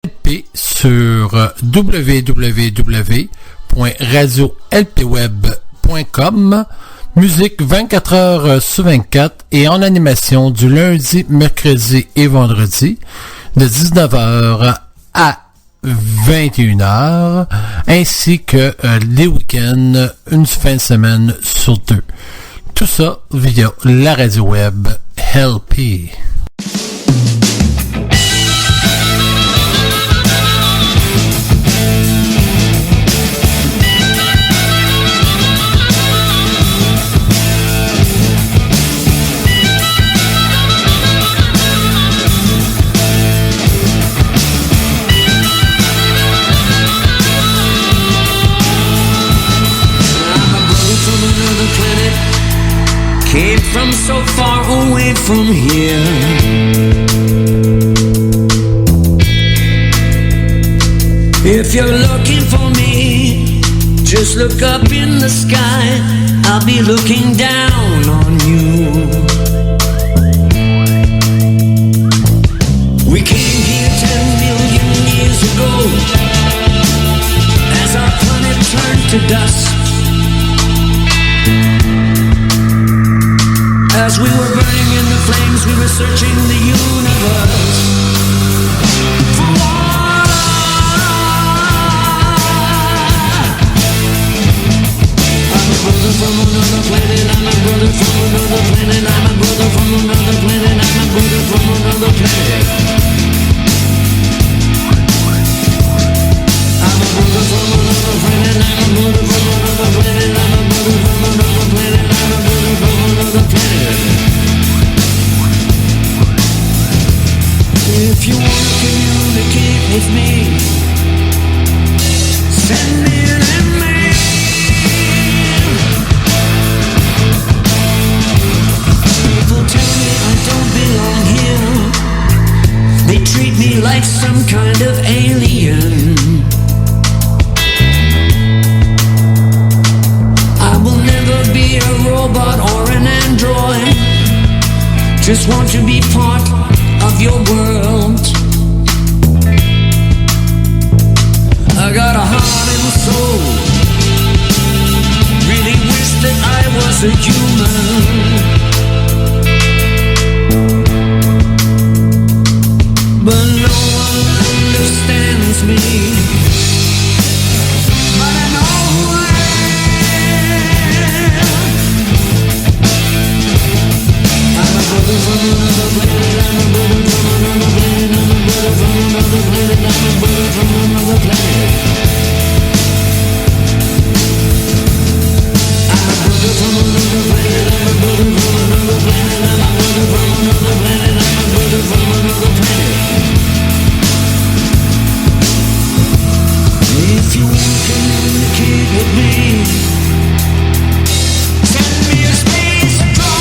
LP sur www.radiolpweb.com. Musique 24 heures sur 24 et en animation du lundi, mercredi et vendredi de 19h à 21h, ainsi que les week-ends, une fin de semaine sur deux. Tout ça via la radio web LP. Came from so far away from here. If you're looking for me, just look up in the sky. I'll be looking down on you. We came here 10 million years ago, as our planet turned to dust. As we were burning in the flames, we were searching the universe for water. I'm a brother from another planet, I'm a brother from another planet, I'm a brother from another planet, I'm a brother from another planet. I'm a brother from another planet, I'm a brother from another planet, I'm a brother from another planet, I'm a brother from another planet. If you want to communicate with me, send me an email. People tell me I don't belong here. They treat me like some kind of alien. I will never be a robot or an android. Just want to be part of your world. I got a heart and soul. Really wish that I was a human. But no one understands me. But I know who I am. I'm a brother from another planet. I'm a brother from another planet. I'm a brother from another planet. I'm a brother from another planet. I'm a brother from another planet. I'm a brother from another planet. I'm a brother from another planet. I'm a brother from another planet. If you want to communicate with me, send me a space drone.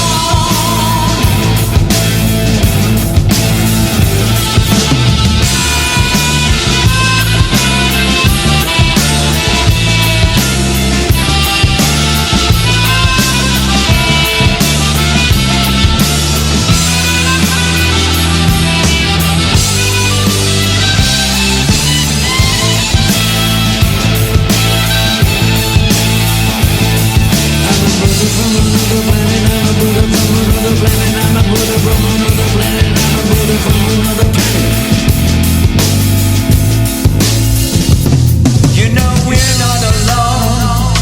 You know we're not alone.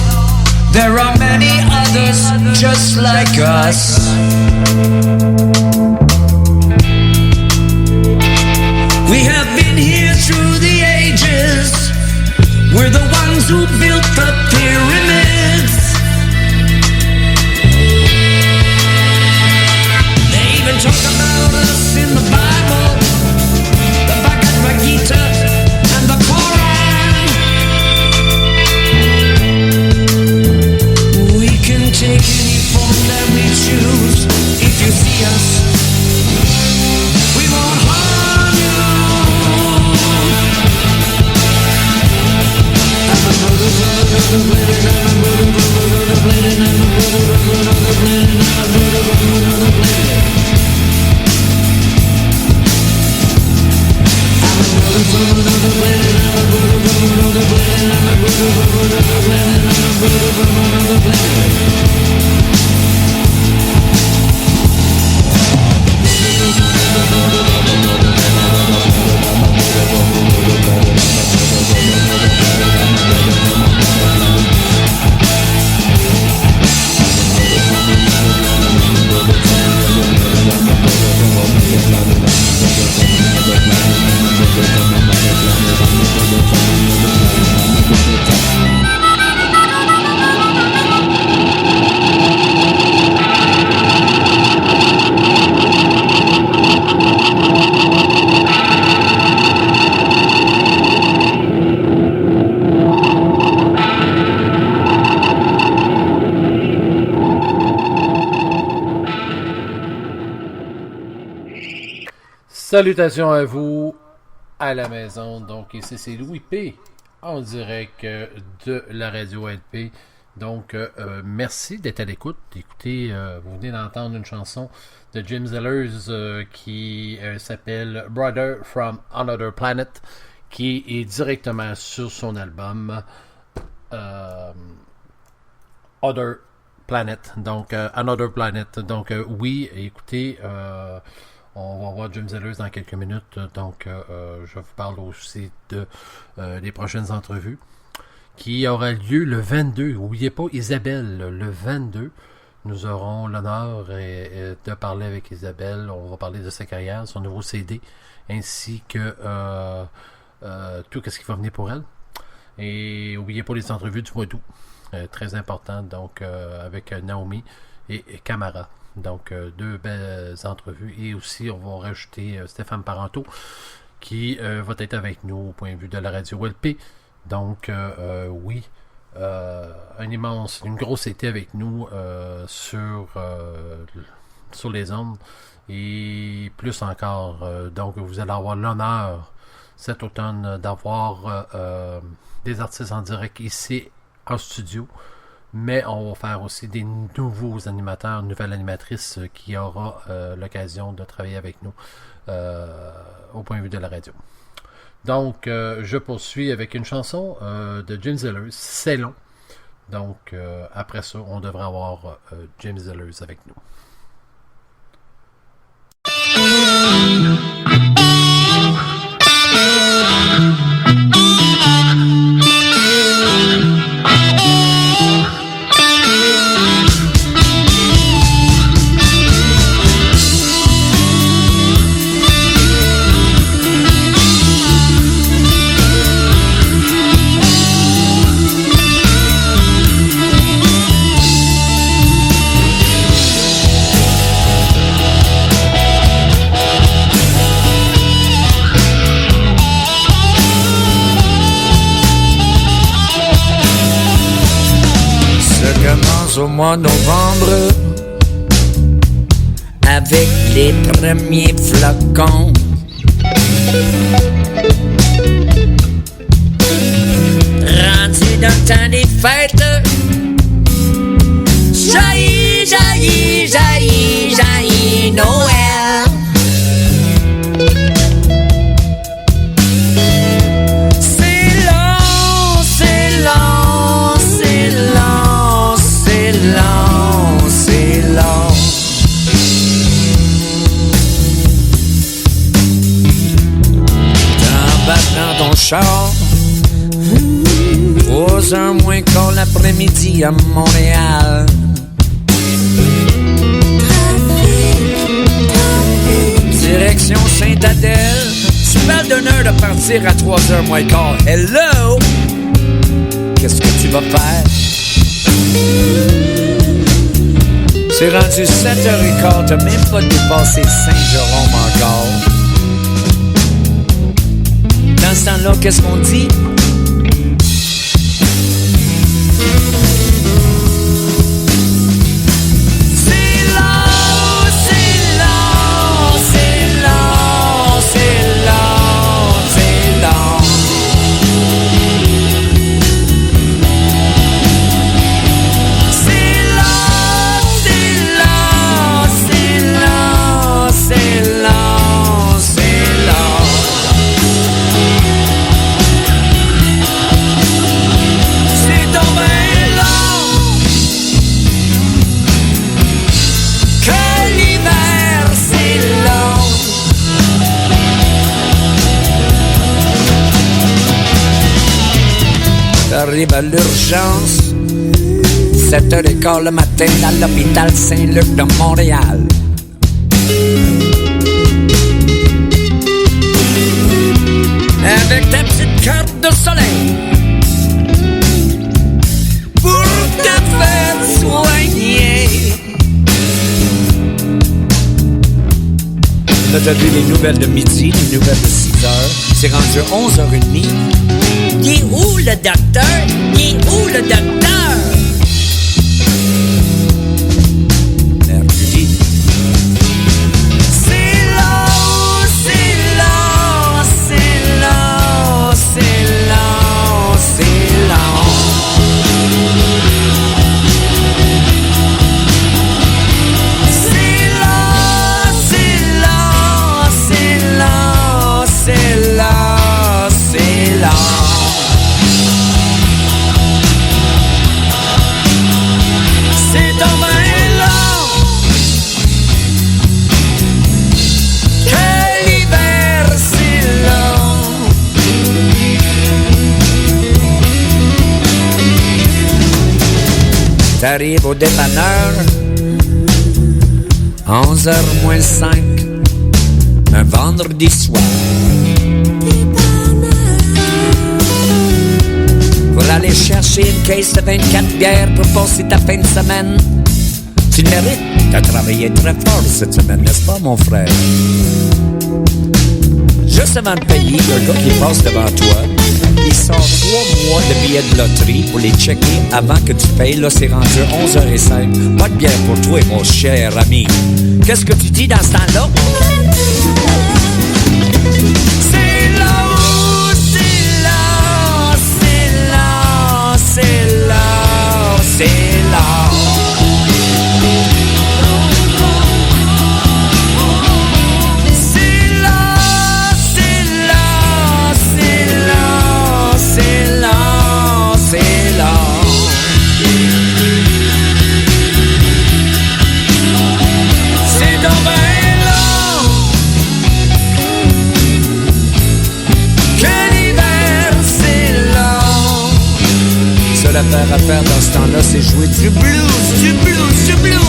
There are many others just like us. We have been here through the ages. We're the ones who built the pyramids. They even talk about us in the Bible, the Bhagavad Gita and the Quran. We can take any form that we choose. If you see us, we won't harm you. I'm a brother from another planet. I'm a brother from another planet. I'm a brother from another planet. I'm a brother from another planet. I'm a brother from another Salutations à vous à la maison. Donc ici c'est Louis P. en direct de la radio LP. Donc merci d'être à l'écoute. Écoutez, vous venez d'entendre une chanson de Jim Zellers qui s'appelle Brother from Another Planet, qui est directement sur son album Other Planet. Donc Another Planet. Donc oui, écoutez, on va voir Jim Zellers dans quelques minutes. Donc je vous parle aussi de des prochaines entrevues qui aura lieu le 22. N'oubliez pas Isabelle, le 22. Nous aurons l'honneur de parler avec Isabelle. On va parler de sa carrière, son nouveau CD, ainsi que tout ce qui va venir pour elle. Et n'oubliez pas les entrevues du mois d'août. Très important, donc avec Naomi et Camara. Donc deux belles entrevues. Et aussi, on va rajouter Stéphane Parenteau, qui va être avec nous au point de vue de la radio LP. Donc, oui, une grosse été avec nous sur les ondes et plus encore. Donc, vous allez avoir l'honneur cet automne d'avoir des artistes en direct ici en studio. Mais on va faire aussi des nouveaux animateurs, nouvelles animatrices qui aura l'occasion de travailler avec nous au point de vue de la radio. Donc, je poursuis avec une chanson de Jim Zellers, C'est long. Donc, après ça, on devrait avoir Jim Zellers avec nous. Au mois de novembre, avec les premiers flocons, rendu dans le temps des fêtes, jaillit, jaillit, jaillit, jaillit Noël. Dans ton char, 3h moins quart l'après-midi à Montréal. Direction Sainte-Adèle, tu parles d'une heure de partir à 3h moins quart. Hello! Qu'est-ce que tu vas faire? C'est rendu 7h15, t'as même pas dépassé Saint-Jérôme encore. Dans ce temps-là, qu'est-ce qu'on dit? J'arrive à l'urgence, 7h15 le matin dans l'hôpital Saint-Luc de Montréal. Avec ta petite carte de soleil pour te faire soigner. Là, t'as vu les nouvelles de midi, les nouvelles de 6h. C'est rendu 11h30. Il est où le docteur? Il est où le docteur? Mercredi. C'est long, c'est long, c'est long, c'est long, c'est long. C'est long, c'est long, c'est long, c'est long, c'est long. C'est donc bien long. Que l'hiver c'est long. T'arrives au dépanneur 11h moins 5 un vendredi soir. Pour aller chercher une caisse de 24 bières pour passer ta fin de semaine. Tu le mérites, t'as travaillé très fort cette semaine, n'est-ce pas, mon frère? Juste avant de payer, le gars qui passe devant toi, il sort 3 mois de billets de loterie pour les checker avant que tu payes. Là, c'est rendu 11h05. Pas de bière pour toi, mon cher ami. Qu'est-ce que tu dis dans ce temps-là? C'est long, c'est long, c'est long, c'est long, c'est long. C'est long, c'est long, c'est long, c'est long, c'est long. C'est donc bien long. Que l'hiver c'est long. Seule affaire à faire dans ce temps-là, c'est jouer du blues, du blues, du blues.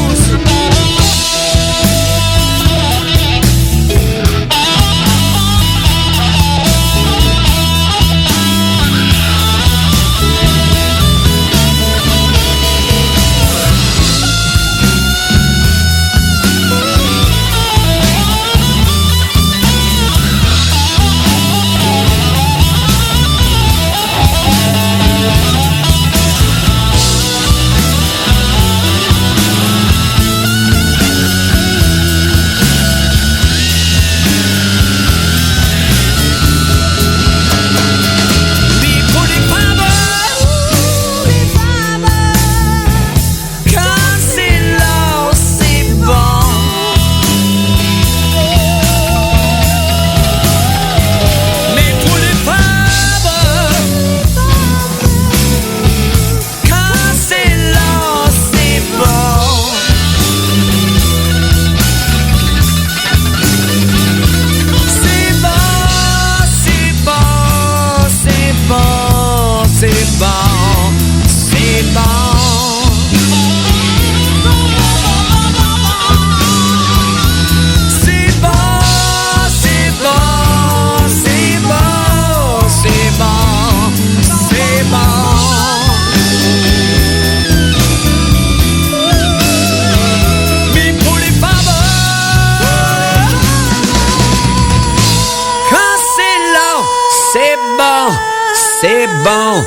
C'est bon,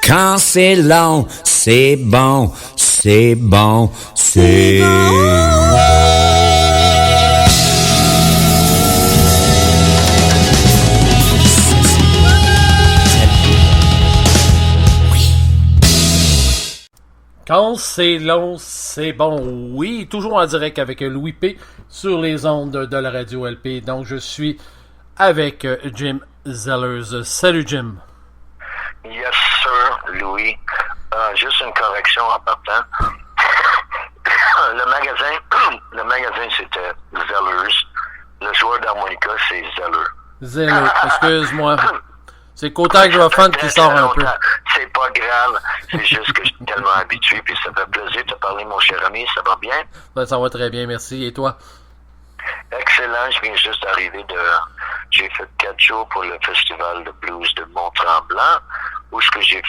quand c'est long, c'est bon, c'est bon, c'est bon. Quand c'est long, c'est bon. Oui, toujours en direct avec Louis P. sur les ondes de la radio LP. Donc, je suis avec Jim Zellers. Salut, Jim. Yes, sir, Louis. Juste une correction en partant. Le magasin, c'était Zellers. Le joueur d'harmonica, c'est Zeller. Zeller, excuse-moi. C'est le côté anglophone qui sort un peu. C'est pas grave. C'est juste que je suis tellement habitué, puis ça fait plaisir de te parler, mon cher ami. Ça va bien? Ben, ça va très bien, merci. Et toi? Excellent. Je viens juste d'arriver j'ai fait 4 jours pour le festival de blues de Mont-Tremblant, où c'était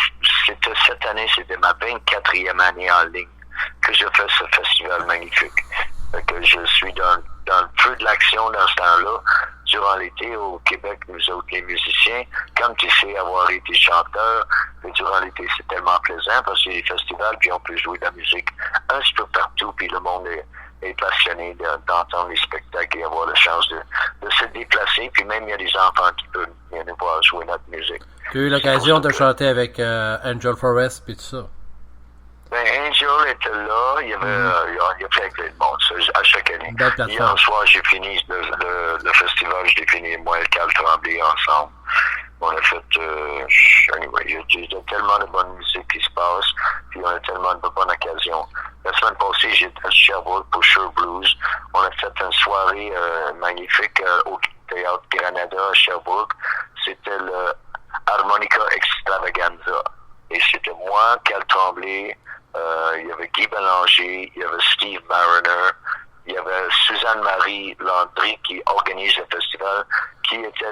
cette année, c'était ma 24e année en ligne que je fais ce festival magnifique. Que je suis dans le feu de l'action dans ce temps-là. Durant l'été, au Québec, nous autres, les musiciens, comme tu sais, avoir été chanteur, durant l'été, c'est tellement plaisant parce qu'il y a des festivals, puis on peut jouer de la musique un petit peu partout, puis le monde est passionné d'entendre les spectacles et avoir la chance de se déplacer, puis même il y a des enfants qui peuvent venir voir jouer notre musique. Tu as eu l'occasion de chanter avec Angel Forrest, puis tout ça? Ben, Angel était là, il y a plein de monde, ça, à chaque année. Hier soir, j'ai fini le festival, j'ai fini moi et Carl Tremblay ensemble. On a fait, anyway, il y a tellement de bonne musique qui se passe, puis on a tellement de bonnes occasions. La semaine passée, j'étais à Sherbrooke pour Sure Blues. On a fait une soirée magnifique au Théâtre Granada à Sherbrooke. C'était le Harmonica Extravaganza. Et c'était moi, Carl Tremblay, il y avait Guy Bélanger, il y avait Steve Mariner, il y avait Suzanne-Marie Landry qui organise le festival, qui était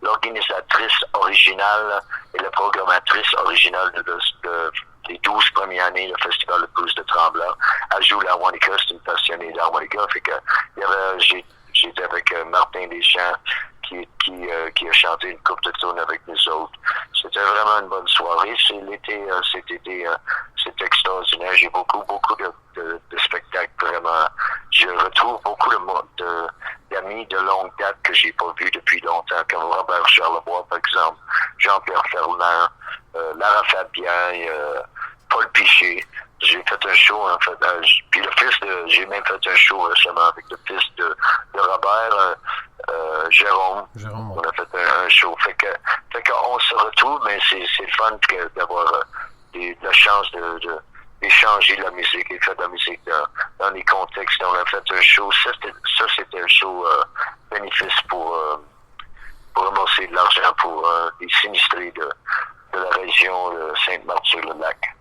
l'organisatrice originale et la programmatrice originale des 12 premières années du Festival de blues de Tremblant. Elle joue l'harmonica, c'est une passionnée d'harmonica. Fait que j'étais avec Martin Deschamps qui a chanté une couple de tunes avec nous autres. C'était vraiment une bonne soirée. Cet été, c'est extraordinaire. J'ai beaucoup de spectacles vraiment. Je retrouve beaucoup d'amis de longue date que j'ai pas vus depuis longtemps, comme Robert Charlebois, par exemple, Jean-Pierre Ferland, Lara Fabien, Paul Piché. J'ai fait un show, en fait, puis j'ai même fait un show récemment avec le fils de Robert, Jérôme. On a fait un show. Fait qu'on se retrouve, mais c'est le fun d'avoir la chance d'échanger la musique et faire de la musique dans les contextes. On a fait un show. Ça, c'était un show bénéfice pour ramasser de l'argent pour les sinistrés de la région de Sainte-Marthe-sur-le-Lac.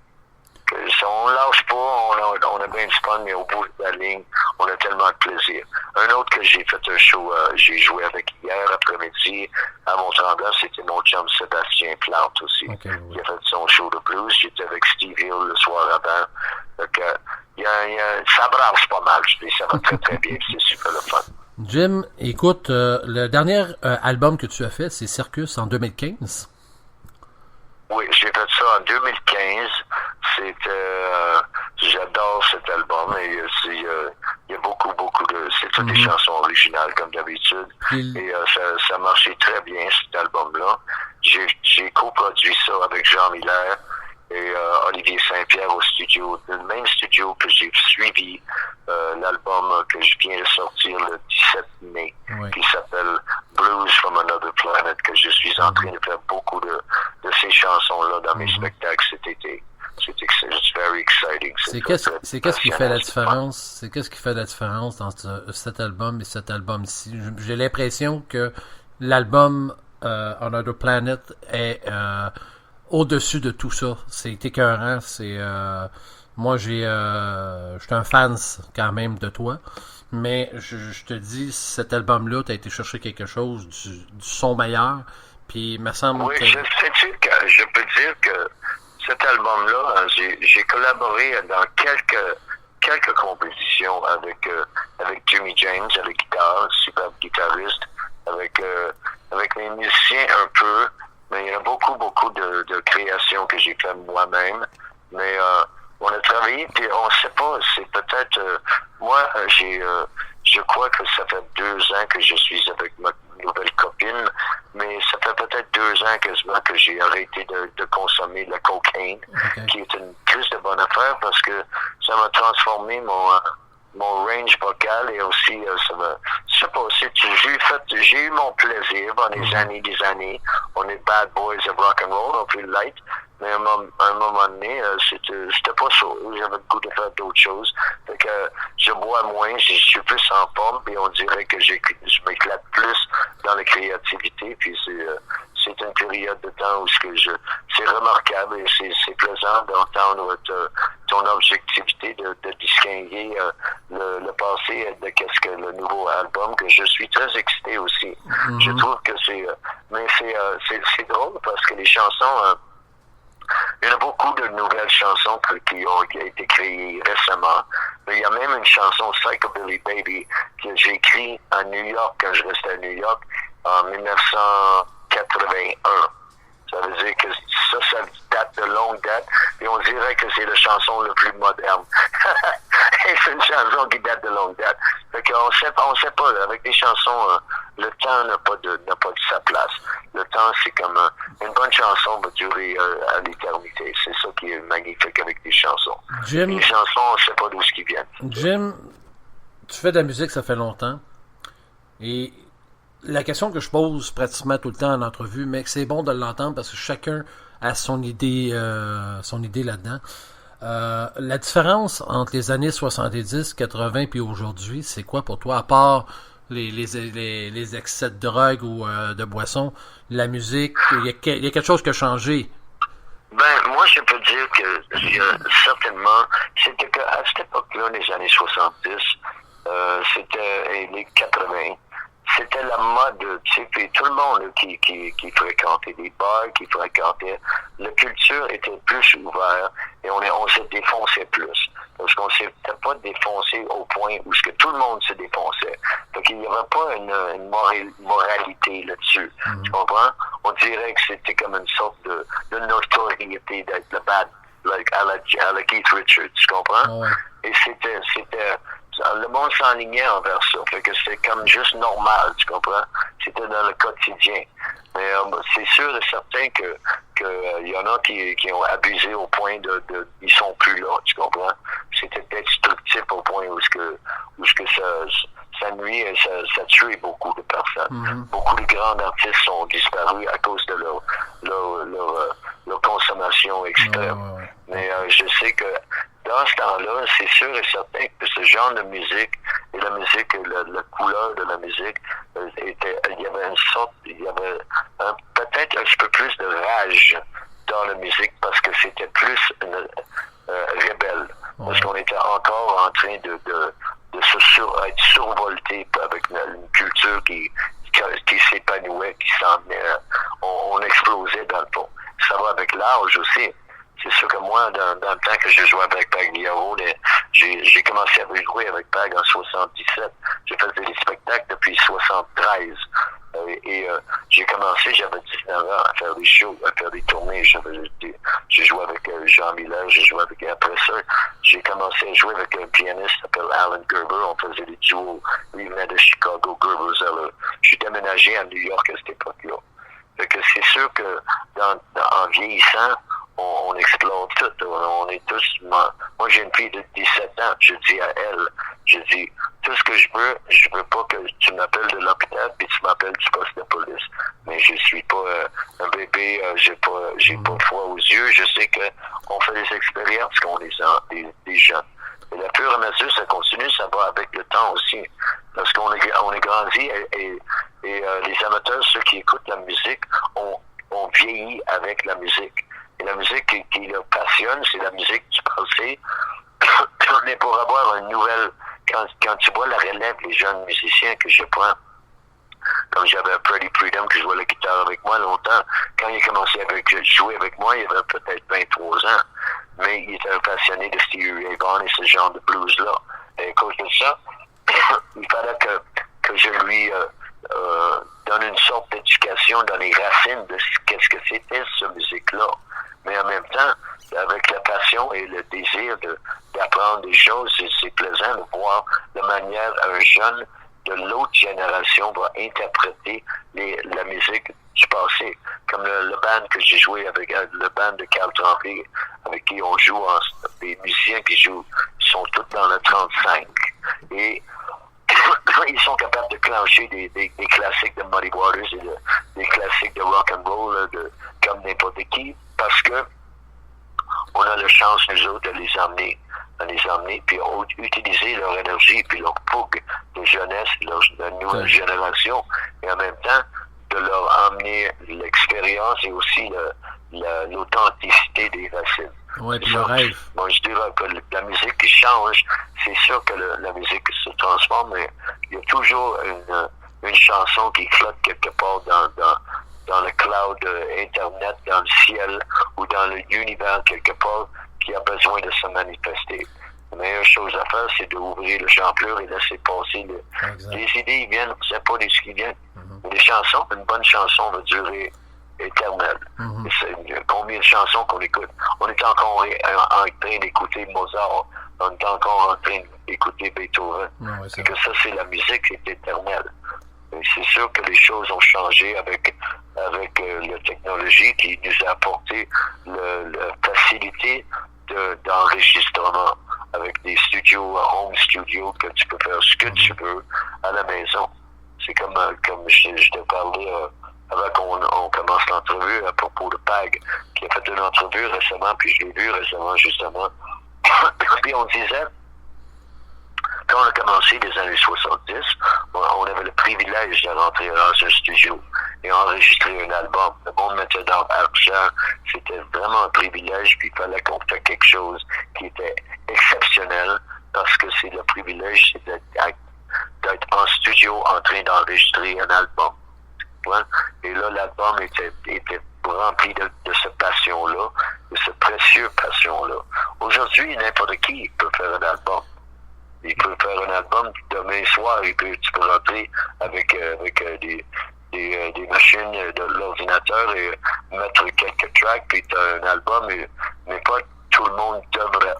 On lâche pas, on a bien du fun, mais au bout de la ligne, on a tellement de plaisir. Un autre que j'ai fait un show, j'ai joué avec hier après-midi à Mont-Tremblant, c'était mon chum Sébastien Plante aussi. Okay, ouais. Il a fait son show de blues, j'étais avec Steve Hill le soir avant. Donc, ça brasse pas mal, je dis, ça va très très bien, c'est super le fun. Jim, écoute, le dernier album que tu as fait, c'est Circus en 2015. Oui, j'ai fait ça en 2015. J'adore cet album. Et il y a beaucoup de... C'est toutes des chansons originales, comme d'habitude. Et ça marchait très bien, cet album-là. J'ai coproduit ça avec Jean Miller et Olivier Saint-Pierre au studio, le même studio que j'ai suivi l'album que je viens de sortir le 17 mai, qui s'appelle Blues from Another Planet, que je suis en train de faire beaucoup de ces chansons-là dans mes spectacles cet été. It's very exciting. C'est qu'est-ce qui fait la différence? C'est qu'est-ce qui fait la différence dans cet album et cet album-ci? J'ai l'impression que l'album Another Planet est au-dessus de tout ça. C'est écœurant. Moi, je suis un fan quand même de toi. Mais je te dis, cet album-là, tu as été chercher quelque chose du son meilleur. Puis, il me semble que... sais-tu que je peux dire que cet album-là, j'ai collaboré dans quelques compositions avec Jimmy James à la guitare, superbe guitariste, avec les musiciens un peu, mais il y a beaucoup de créations que j'ai fait moi-même. Mais on a travaillé, puis on sait pas, c'est peut-être... moi, je crois que ça fait 2 ans que je suis avec ma nouvelle copine, mais ça fait peut-être 2 ans quasiment que j'ai arrêté de consommer la cocaïne, qui est une crise de bonne affaire parce que ça m'a transformé mon range vocal et aussi ça m'a... Je sais pas, j'ai eu mon plaisir pendant des années. On est bad boys of rock and roll, on fait light. Mais à un moment donné, c'était pas ça. J'avais le goût de faire d'autres choses. Fait que je bois moins, je suis plus en forme, puis on dirait que je m'éclate plus dans la créativité, puis c'est c'est une période de temps où c'est remarquable et c'est plaisant d'entendre ton objectivité de distinguer le passé de qu'est-ce que le nouveau album, que je suis très excité aussi. Mm-hmm. Je trouve que c'est drôle parce que les chansons, il y en a beaucoup de nouvelles chansons qui ont été créées récemment. Mais il y a même une chanson, Psychobilly Baby, que j'ai écrite à New York quand je restais à New York en 1981. Ça veut dire que ça date de longue date, et on dirait que c'est la chanson la plus moderne. Et c'est une chanson qui date de longue date. Fait qu'on sait pas, avec des chansons, le temps n'a pas de sa place. Le temps, c'est comme une bonne chanson va durer à l'éternité. C'est ça qui est magnifique avec des chansons. Jim, les chansons, on sait pas d'où ce qu'ils viennent. Jim, tu fais de la musique, ça fait longtemps. Et la question que je pose pratiquement tout le temps en entrevue, mais c'est bon de l'entendre parce que chacun a son idée là-dedans. La différence entre les années 70, 80 puis aujourd'hui, c'est quoi pour toi, à part les excès de drogue ou de boisson, la musique, il y a quelque chose qui a changé? Ben, moi, je peux dire que certainement, c'était qu'à cette époque-là, les années 70, c'était les 80. C'était la mode, tu sais, puis tout le monde qui fréquentait des bars, qui fréquentait, la culture était plus ouverte et on se défonçait plus. Parce qu'on s'était pas défoncé au point où ce que tout le monde se défonçait. Donc il n'y avait pas une moralité là-dessus. Mm-hmm. Tu comprends? On dirait que c'était comme une sorte de notoriété d'être le bad, like à la Keith Richards, tu comprends? Oh, ouais. Et c'était le monde s'enlignait envers ça. Fait que c'était comme juste normal, tu comprends? C'était dans le quotidien. Mais c'est sûr et certain que y en a qui ont abusé au point ils sont plus là, tu comprends? C'était destructif au point où ça nuit et ça tue beaucoup de personnes. Mm-hmm. Beaucoup de grands artistes sont disparus à cause de leur consommation extrême. Ouais. Mais je sais que dans ce temps-là, c'est sûr et certain que ce genre de musique et la musique, la couleur de la musique, il y avait peut-être un petit peu plus de rage dans la musique parce que c'était plus rebelle. Ouais. Parce qu'on était encore en train de être survolté avec une culture qui s'épanouait, qui s'emmenait. On explosait dans le fond. Ça va avec l'âge aussi. C'est sûr que moi, dans le temps que je jouais avec Pagliaro, j'ai commencé à jouer avec Pag en 77. J'ai fait des spectacles depuis 73. J'ai commencé, j'avais 19 ans, à faire des shows, à faire des tournées. J'ai joué avec Jean Miller, j'ai joué avec après ça. J'ai commencé à jouer avec un pianiste qui s'appelle Alan Gerber. On faisait des duos. Il venait de Chicago, Gerber Zeller. J'ai déménagé à New York à cette époque-là. Fait que c'est sûr que en vieillissant, on explore tout. On est tous... Moi, j'ai une fille de 17 ans. Je dis à elle, tout ce que je veux pas que tu m'appelles de l'hôpital puis tu m'appelles du poste de police. Mais je suis pas un bébé, j'ai pas froid aux yeux. Je sais que on fait des expériences qu'on est des jeunes. Et la pure mesure, ça continue, ça va avec le temps aussi. Parce qu'on est grandi et les amateurs, ceux qui écoutent la musique, ont vieilli avec la musique. Et la musique qui leur passionne, c'est la musique du passé. Mais pour avoir une nouvelle, quand tu vois la relève des jeunes musiciens que je prends, comme j'avais Pretty Freedom qui jouait la guitare avec moi longtemps, quand il a commencé à jouer avec moi, il avait peut-être 23 ans. Mais il était un passionné de Stevie Ray Vaughan et ce genre de blues-là. Et à cause de ça, il fallait que je lui donne une sorte d'éducation dans les racines de qu'est-ce que c'était cette musique-là. Mais en même temps, avec la passion et le désir d'apprendre des choses, c'est plaisant de voir la manière un jeune de l'autre génération va interpréter la musique du passé. Comme le band que j'ai joué avec, le band de Carl Tremblay, avec qui on joue, des musiciens qui jouent, sont tous dans le 35. Et ils sont capables de clencher des classiques de Muddy Waters et des classiques de rock and roll comme n'importe qui, parce que on a la chance, nous autres, de les emmener, puis utiliser leur énergie, puis leur fougue de jeunesse, de nouvelle génération, et en même temps, de leur emmener l'expérience et aussi l'authenticité des racines. Oui, puis le rêve. Bon, je dirais que la musique qui change, c'est sûr que la musique se transforme, mais il y a toujours une chanson qui flotte quelque part dans le cloud Internet, dans le ciel ou dans l'univers quelque part qui a besoin de se manifester. La meilleure chose à faire, c'est d'ouvrir le champlure et laisser passer les idées. Ils viennent, on ne sait pas de ce qui vient. Les chansons, une bonne chanson va durer éternelle. Combien de chansons qu'on écoute? On est encore en train d'écouter Mozart, on est encore en train d'écouter Beethoven. C'est que ça, c'est la musique, c'est éternelle. Et c'est sûr que les choses ont changé avec la technologie qui nous a apporté la facilité d'enregistrement avec des studios, home studios, que tu peux faire ce que tu veux à la maison. C'est comme je te parlais avant qu'on commence l'entrevue à propos de Pag, qui a fait une entrevue récemment, puis je l'ai vu récemment, justement. Puis on disait, quand on a commencé les années 70, on avait le privilège de rentrer dans un studio et enregistrer un album. Le monde mettait dans l'argent, c'était vraiment un privilège, puis il fallait qu'on fasse quelque chose qui était exceptionnel, parce que c'est le privilège, c'est d'être en studio en train d'enregistrer un album. Ouais. Et là, l'album était rempli de cette passion-là, de cette précieuse passion-là. Aujourd'hui, n'importe qui peut faire un album. Il peut faire un album demain soir, tu peux rentrer avec des machines de l'ordinateur et mettre quelques tracks, puis tu as un album, mais pas tout le monde devrait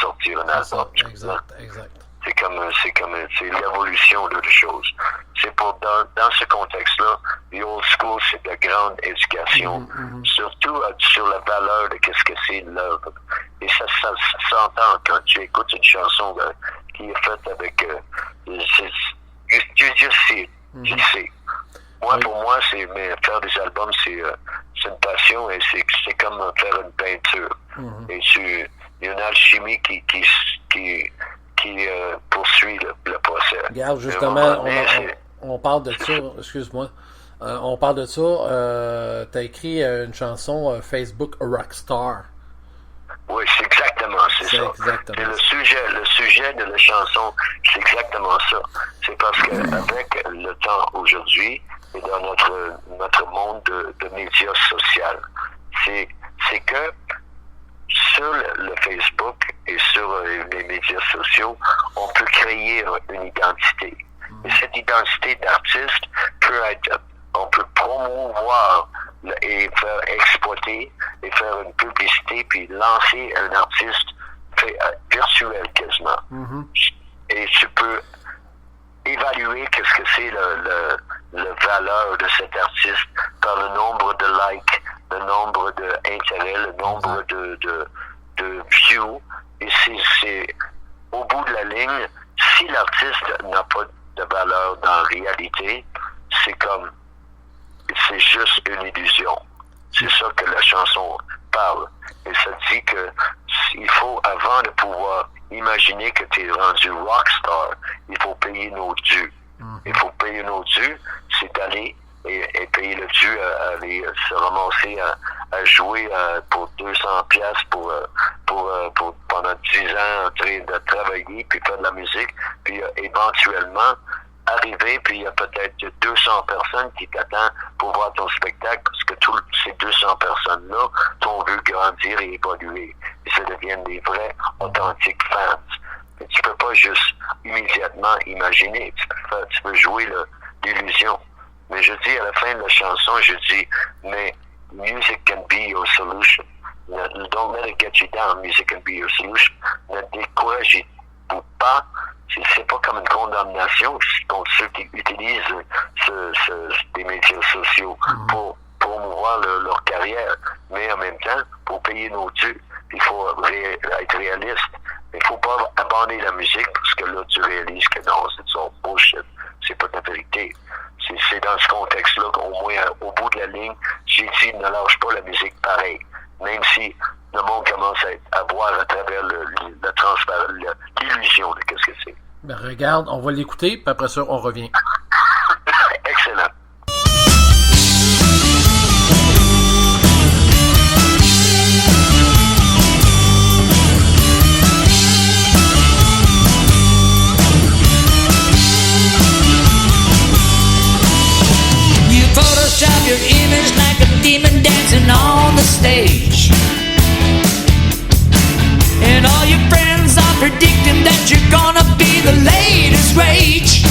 sortir un album. Exact. C'est l'évolution de les choses. C'est pour dans ce contexte-là, the old school, c'est de grande éducation, surtout sur la valeur de qu'est-ce que c'est l'œuvre. Et ça s'entend quand tu écoutes une chanson qui est faite avec je sais. Pour moi, faire des albums, c'est une passion et c'est comme faire une peinture. Et il y a une alchimie qui poursuit le procès. Regarde, justement, on parle de ça, excuse-moi, on parle de ça, tu as écrit une chanson Facebook Rockstar. Oui, c'est exactement ça. Et le sujet de la chanson, c'est exactement ça. C'est parce qu'avec le temps aujourd'hui et dans notre monde de médias sociaux, c'est que sur le Facebook et sur les médias sociaux, on peut créer une identité. Et cette identité d'artiste on peut promouvoir et faire exploiter et faire une publicité puis lancer un artiste virtuel quasiment. Et tu peux évaluer qu'est-ce que c'est la valeur de cet artiste par le nombre de likes, le nombre d'intérêts, le nombre de views. Et c'est au bout de la ligne, si l'artiste n'a pas de valeur dans la réalité, c'est juste une illusion. C'est ça que la chanson parle. Et ça dit que il faut, avant de pouvoir imaginer que tu es rendu rockstar, il faut payer nos dus. Il faut payer nos dus, c'est d'aller et payer le dû à aller se ramasser à jouer pour 200 piastres pour pendant 10 ans en train de travailler puis faire de la musique, puis éventuellement arriver, puis il y a peut-être 200 personnes qui t'attendent pour voir ton spectacle, parce que toutes ces 200 personnes-là t'ont vu grandir et évoluer. Et ça deviennent des vrais, authentiques fans. Mais tu peux pas juste immédiatement imaginer. Tu peux jouer l'illusion. Mais je dis à la fin de la chanson, je dis, mais music can be your solution. Don't let it get you down. Music can be your solution. Ne découragez pas. C'est pas comme une condamnation contre ceux qui utilisent des médias sociaux pour promouvoir leur carrière. Mais en même temps, pour payer nos dus, il faut être réaliste. Il faut pas abandonner la musique parce que là, tu réalises que non, c'est son bullshit. C'est pas ta vérité. C'est dans ce contexte-là qu'au moins, au bout de la ligne, j'ai dit, ne lâche pas la musique pareil. Même si le monde commence à voir à travers l'illusion de qu'est-ce que c'est. Ben regarde, on va l'écouter, puis après ça, on revient. Excellent. the stage. And all your friends are predicting that you're gonna be the latest rage.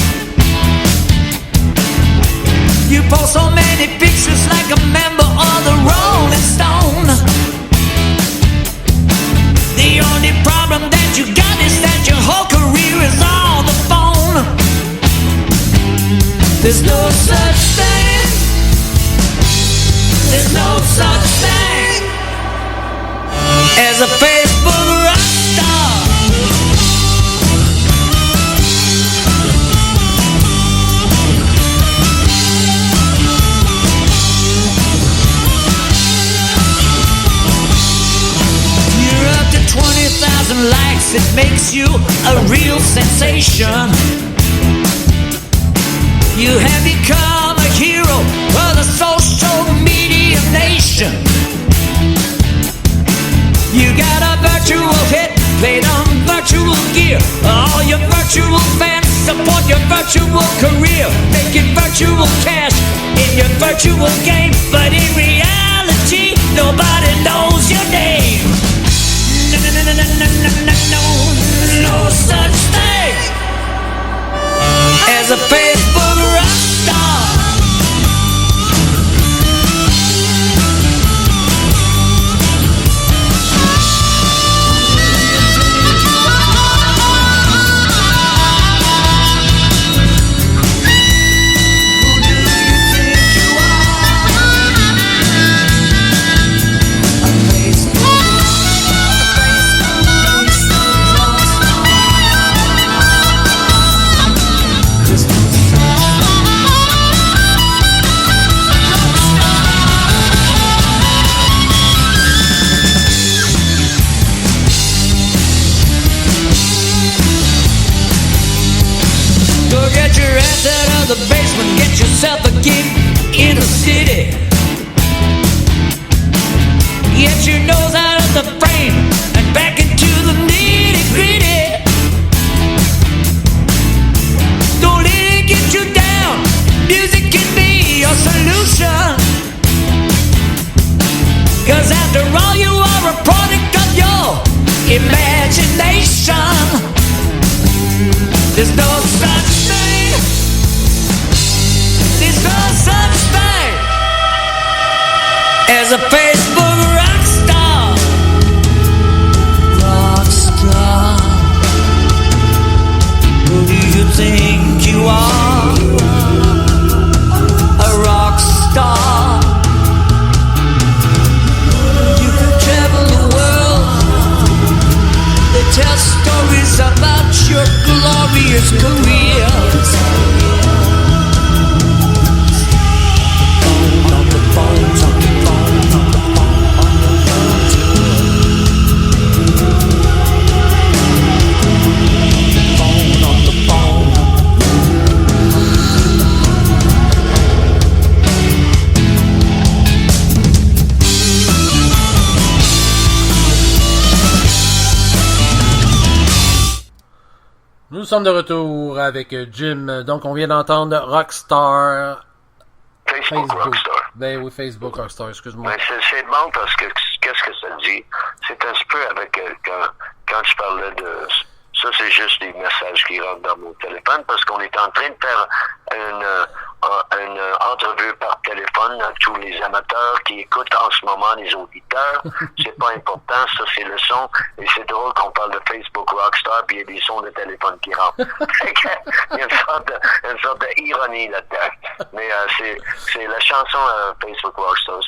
You post so many pictures like a member of the Rolling Stone. The only problem that you got is that your whole career is on the phone. There's no such thing. There's no such thing as a Facebook rock star. You're up to 20,000 likes, it makes you a real sensation. You have become a hero of the social media nation. You got a virtual hit played on virtual gear. All your virtual fans support your virtual career, making virtual cash in your virtual game. But in reality, nobody knows your name. No such thing as a Facebook rock star. Get your ass out of the basement, get yourself a gig in the city. Get your nose out of the frame and back into the nitty-gritty. Don't let it get you down, music can be your solution. Cause after all you are a product of your imagination. There's no such thing. There's no such thing as a Facebook rock star. Rock star. Who do you think you are? A rock star. You can travel the world. They tell stories about your glorious career. Nous sommes de retour avec Jim. Donc, on vient d'entendre Rockstar. Facebook Rockstar. Ben oui, Facebook Rockstar, excuse-moi. Ben, c'est bon parce que qu'est-ce que ça dit? C'est un petit peu avec quand tu parlais de... Ça, c'est juste des messages qui rentrent dans mon téléphone parce qu'on est en train de faire une entrevue par téléphone à tous les amateurs qui écoutent en ce moment, les auditeurs. C'est pas important, ça c'est le son. Et c'est drôle qu'on parle de Facebook Rockstar puis il y a des sons de téléphone qui rentrent. Il y a une sorte d'ironie là-dedans. Mais c'est la chanson Facebook Rockstar.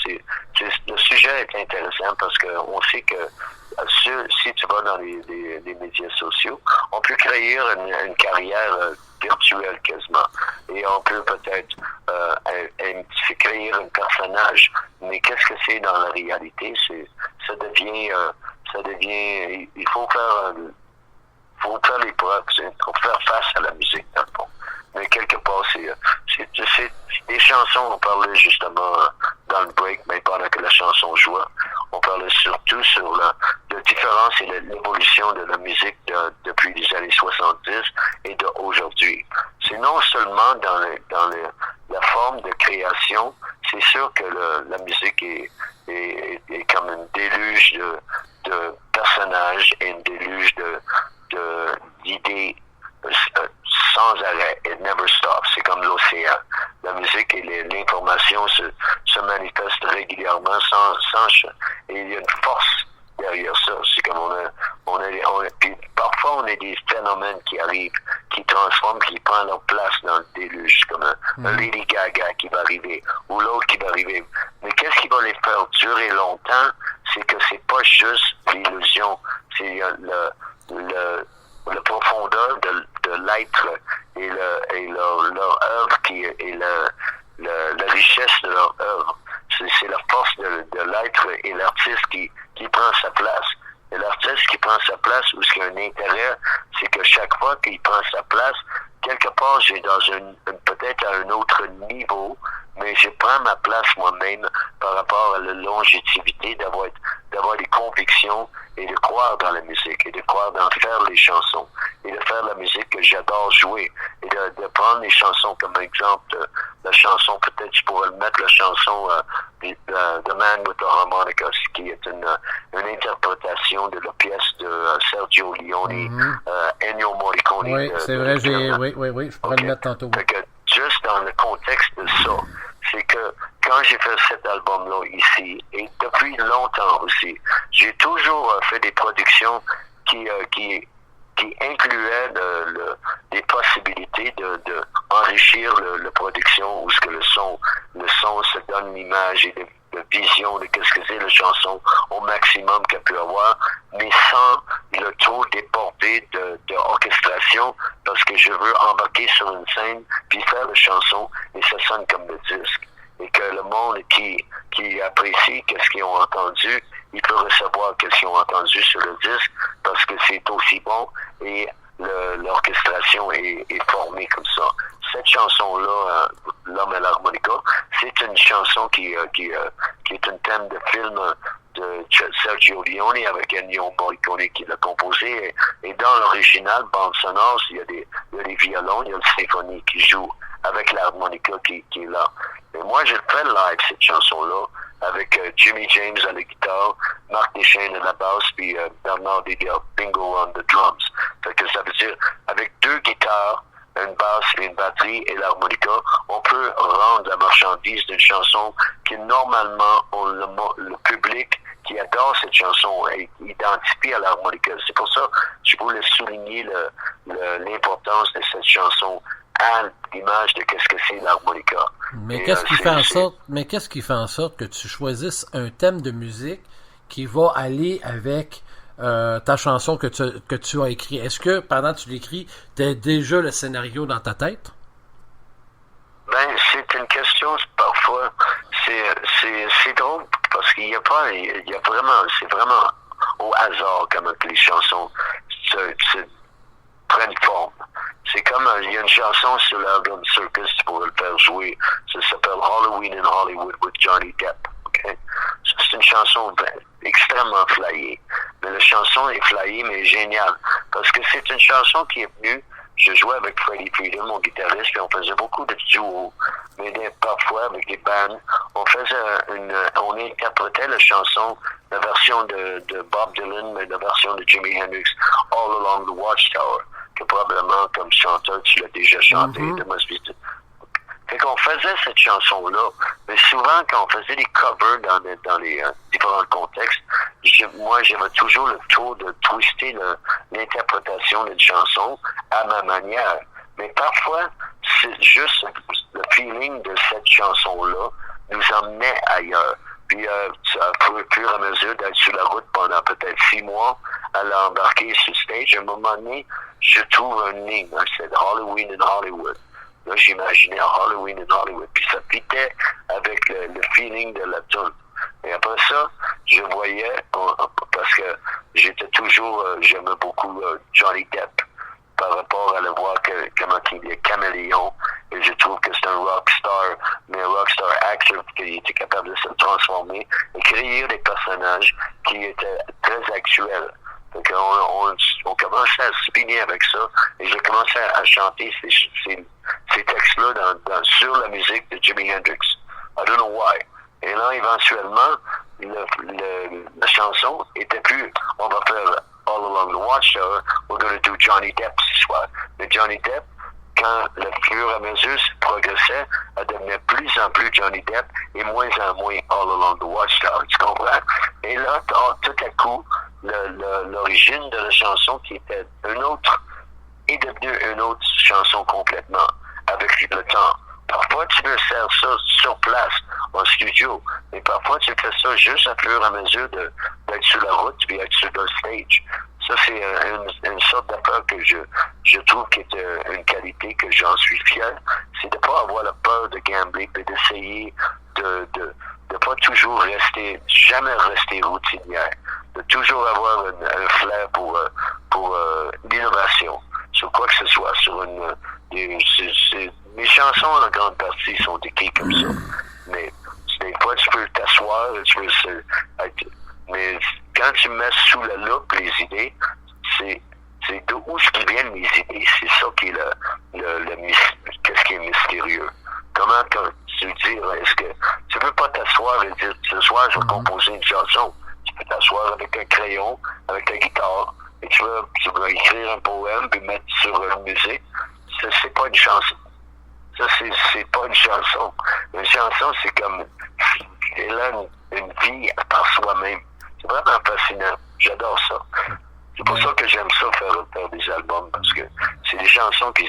Le sujet est intéressant parce qu'on sait que si tu vas dans les médias sociaux, on peut créer une carrière virtuelle quasiment. Et on peut peut-être créer un personnage. Mais qu'est-ce que c'est dans la réalité? Ça devient, il faut faire les preuves, il faut faire face à la musique dans le fond. Mais quelque part, c'est des chansons, on parlait justement dans le break, mais pendant que la chanson jouait, on parlait surtout sur la différence et l'évolution de la musique depuis les années 70 et d'aujourd'hui. C'est non seulement dans la forme de création, c'est sûr que la musique est Et il y a une force derrière ça. C'est comme puis parfois on a des phénomènes qui arrivent, qui transforment, qui prennent leur place dans le déluge, comme un Lady Gaga qui va arriver, ou l'autre qui va arriver. Mais qu'est-ce qui va les faire durer longtemps? C'est que c'est pas juste l'illusion, c'est la profondeur de l'être et leur œuvre et la richesse de leur œuvre. C'est la force de l'être et l'artiste qui prend sa place. Et l'artiste qui prend sa place, où ce qu'il y a un intérêt, c'est que chaque fois qu'il prend sa place, quelque part, j'ai dans peut-être à un autre niveau, mais je prends ma place moi-même par rapport à la longévité d'avoir des convictions et de croire dans la musique et de croire dans faire les chansons et de faire la musique que j'adore jouer et de prendre les chansons comme exemple, la chanson, peut-être je pourrais le mettre, la chanson The Man with the Harmonica, qui est une interprétation de la pièce de Sergio Leone, Ennio Morricone. Oui, c'est vrai, oui, je pourrais le mettre tantôt. Fait que, juste dans le contexte de ça, c'est que quand j'ai fait cet album-là ici, et depuis longtemps aussi, j'ai toujours fait des productions qui incluaient des possibilités de enrichir la production, où ce que le son se donne l'image et de vision de qu'est-ce que c'est la chanson au maximum qu'elle peut avoir, mais sans le trop déporté de orchestration, parce que je veux embarquer sur une scène puis faire la chanson et ça sonne comme le disque. Et que le monde qui apprécie qu'est-ce qu'ils ont entendu, il peut recevoir qu'est-ce qu'ils ont entendu sur le disque, parce que c'est aussi bon et l'orchestration est formée comme ça. Cette chanson-là, L'Homme à l'harmonica, c'est une chanson qui est un thème de film de Sergio Leone avec Ennio Morricone qui l'a composé. Et dans l'original, bande sonore, il y a des violons, il y a le symphonie qui joue avec l'harmonica qui est là. Et moi, j'ai fait live cette chanson-là avec Jimmy James à la guitare, Marc Deschaines à la basse, puis Bernard Bingo on the drums. Fait que ça veut dire, avec deux guitares, une basse et une batterie et l'harmonica, on peut rendre la marchandise d'une chanson qui normalement le public qui adore cette chanson est identifié à l'harmonica. C'est pour ça que je voulais souligner l'importance de cette chanson à l'image de qu'est-ce que c'est l'harmonica. Mais qu'est-ce qui fait en sorte que tu choisisses un thème de musique qui va aller avec ta chanson que tu as écrit? Est-ce que pendant que tu l'écris, tu as déjà le scénario dans ta tête? Ben, c'est une question, parfois, c'est drôle, parce qu'il y a vraiment, c'est vraiment au hasard comment les chansons se prennent forme. C'est comme, il y a une chanson sur l'album Circus, tu pourrais le faire jouer, ça s'appelle Halloween in Hollywood with Johnny Depp, ok? C'est une chanson extrêmement flyée. Mais la chanson est flyée, mais géniale. Parce que c'est une chanson qui est venue, je jouais avec Freddie Freedom, mon guitariste, puis on faisait beaucoup de duos. Mais parfois, avec des bands, on interprétait la chanson, la version de Bob Dylan, mais la version de Jimi Hendrix, All Along the Watchtower, que probablement, comme chanteur, tu l'as déjà chanté, Fait qu'on faisait cette chanson-là, mais souvent, quand on faisait des covers dans les différents contextes, moi, j'avais toujours le tour de twister l'interprétation d'une chanson à ma manière. Mais parfois, c'est juste le feeling de cette chanson-là nous emmenait ailleurs. Puis, au fur et à mesure d'être sur la route pendant peut-être 6 mois, à l'embarquer sur stage, à un moment donné, je trouve un ligne, c'est Halloween in Hollywood. Là, j'imaginais Halloween in Hollywood. Puis ça fitait avec le feeling de la tune. Et après ça, je voyais, parce que j'aimais beaucoup Johnny Depp par rapport à le voir comment il est caméléon. Et je trouve que c'est un rockstar, mais un rockstar actor qui était capable de se transformer et créer des personnages qui étaient très actuels. Donc, on commençait à spinner avec ça, et j'ai commencé à chanter ces textes-là sur la musique de Jimi Hendrix. I don't know why. Et là, éventuellement, la chanson était plus, on va faire All Along the Watchtower, we're going to do Johnny Depp ce soir. Mais Johnny Depp, quand le fur et à mesure progressait, elle devenait plus en plus Johnny Depp et moins en moins All Along the Watchtower, tu comprends? Et là, tout à coup, l'origine de la chanson qui était une autre est devenue une autre chanson complètement avec le temps. Parfois, tu peux faire ça sur place, en studio, mais parfois, tu fais ça juste à fur et à mesure d'être sur la route puis être sur le stage. Ça, c'est une sorte d'affaire que je trouve qui est une qualité que j'en suis fier. C'est de ne pas avoir la peur de gambler et d'essayer de pas toujours jamais rester routinière, de toujours avoir un flair pour l'innovation, sur quoi que ce soit, sur mes chansons en grande partie sont écrites comme ça, mais des fois tu peux t'asseoir, mais quand tu mets sous la loupe les idées, c'est d'où ce qui viennent les idées, c'est ça qui est qu'est-ce qui est mystérieux. Comment tu dire, est-ce que tu peux pas t'asseoir et dire ce soir je vais composer une chanson. Tu peux t'asseoir avec un crayon, avec ta guitare, et tu vas écrire un poème puis mettre sur une musique. C'est pas une chanson. Ça, c'est pas une chanson. Une chanson, c'est comme elle a une vie par soi-même. C'est vraiment fascinant. J'adore ça. C'est pour ça que j'aime ça faire des albums, parce que c'est des chansons qui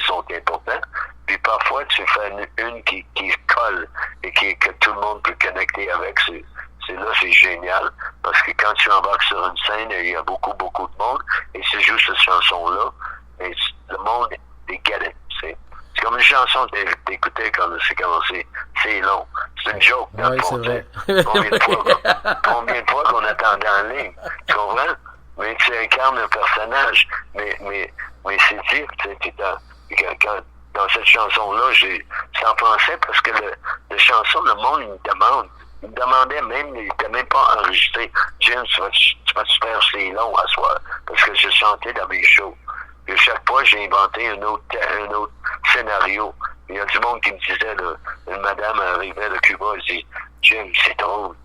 sont importantes. Puis parfois, tu fais une qui colle et que tout le monde peut connecter avec. C'est génial, parce que quand tu embarques sur une scène, il y a beaucoup de monde, et c'est juste cette chanson-là, et le monde, they get it. C'est comme une chanson d'écouter quand c'est commencé. C'est long. C'est une joke. Oui, c'est vrai. Combien de fois qu'on attend en ligne? Tu comprends? Mais tu incarnes un personnage. Mais c'est dire, dans cette chanson-là, c'est en français parce que la chanson, le monde, il me demande. Il me demandait même, il n'était même pas enregistré. Jim, tu vas-tu faire c'est long à soir? Parce que je chantais dans mes shows. Et chaque fois, j'ai inventé un autre scénario. Il y a du monde qui me disait, une madame arrivait de Cuba, elle dit, Jim, c'est drôle.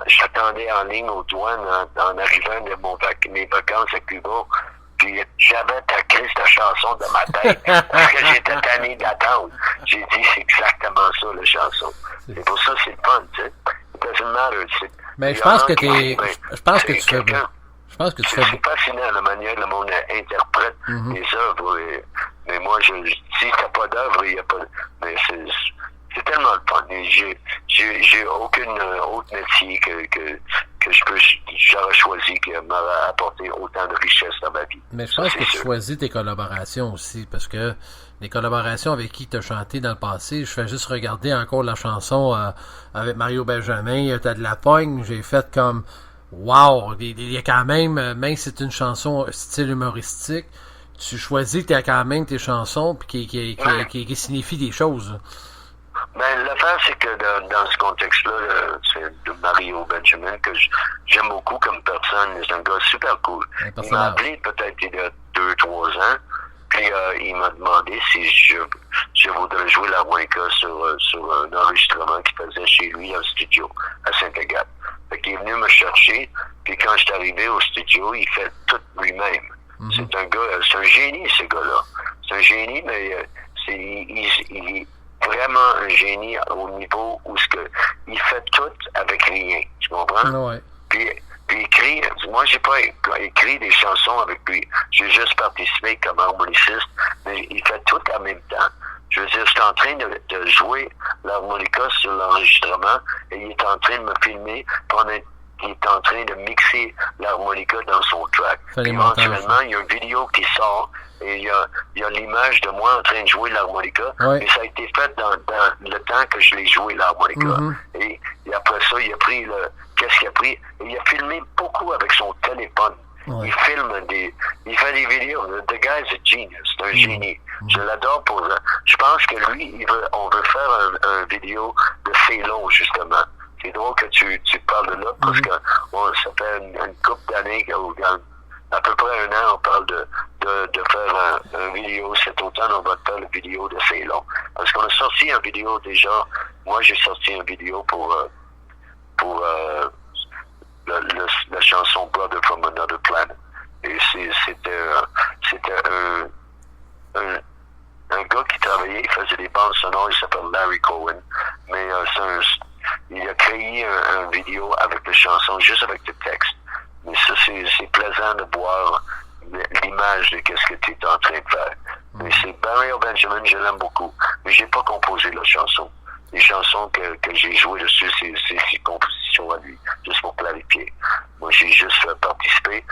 J'attendais en ligne aux douanes en arrivant de mes vacances à Cuba. Puis j'avais ta crise de chanson dans ma tête parce que j'étais tanné d'attendre. J'ai dit, c'est exactement ça, la chanson. C'est pour ça que c'est le fun, tu sais. It doesn't matter. Mais je pense que tu fais c'est fascinant la manière dont le monde interprète les œuvres. Mais moi, si t'as pas d'œuvre, il n'y a pas... Mais c'est tellement le fun. J'ai aucune autre métier que j'aurais choisi qui m'a apporté autant de richesse dans ma vie. Mais je pense que tu choisis tes collaborations aussi, parce que les collaborations avec qui tu as chanté dans le passé, je fais juste regarder encore la chanson avec Mario Benjamin, t'as de la pogne, j'ai fait comme wow, il y a quand même si c'est une chanson style humoristique, tu choisis quand même tes chansons puis qui signifient des choses. Ben, l'affaire, c'est que dans ce contexte-là, c'est de Mario Benjamin, que j'aime beaucoup comme personne. C'est un gars super cool. Il m'a appelé peut-être il y a 2-3 ans, puis il m'a demandé si je voudrais jouer l'harmonica sur un enregistrement qu'il faisait chez lui en studio, à Saint-Agathe. Fait qu'il est venu me chercher, puis quand je suis arrivé au studio, il fait tout lui-même. C'est un gars, c'est un génie, ce gars-là. C'est un génie, mais il est vraiment un génie au niveau où il fait tout avec rien. Tu comprends? Ouais. Puis écrit, moi j'ai pas écrit des chansons avec lui. J'ai juste participé comme harmoniciste, mais il fait tout en même temps. Je veux dire, je suis en train de jouer l'harmonica sur l'enregistrement et il est en train de me filmer pendant il est en train de mixer l'harmonica dans son track. Éventuellement, il y a une vidéo qui sort et il y a l'image de moi en train de jouer l'harmonica. Ouais. Et ça a été fait dans le temps que je l'ai joué l'harmonica. Et après ça, il a pris qu'est-ce qu'il a pris? Et il a filmé beaucoup avec son téléphone. Ouais. Il fait des vidéos. The guy is a genius. C'est un génie. Je l'adore pour ça. Je pense que lui, on veut faire un vidéo de Célon, justement. C'est drôle que tu parles de là, parce que ça fait une couple d'années, à peu près un an, on parle de faire un vidéo. Cet automne, on va faire une vidéo de Célon. Parce qu'on a sorti une vidéo déjà. Moi, j'ai sorti une vidéo pour la chanson Brother from Another Planet. Et c'était de chansons juste avec le texte. Mais ça, c'est plaisant de voir l'image de qu'est-ce que tu es en train de faire. Mais c'est Barry Benjamin, je l'aime beaucoup. Mais j'ai pas composé la chanson. Les chansons que j'ai jouées dessus, c'est ses compositions à lui, juste pour clarifier. Moi, j'ai juste fait participer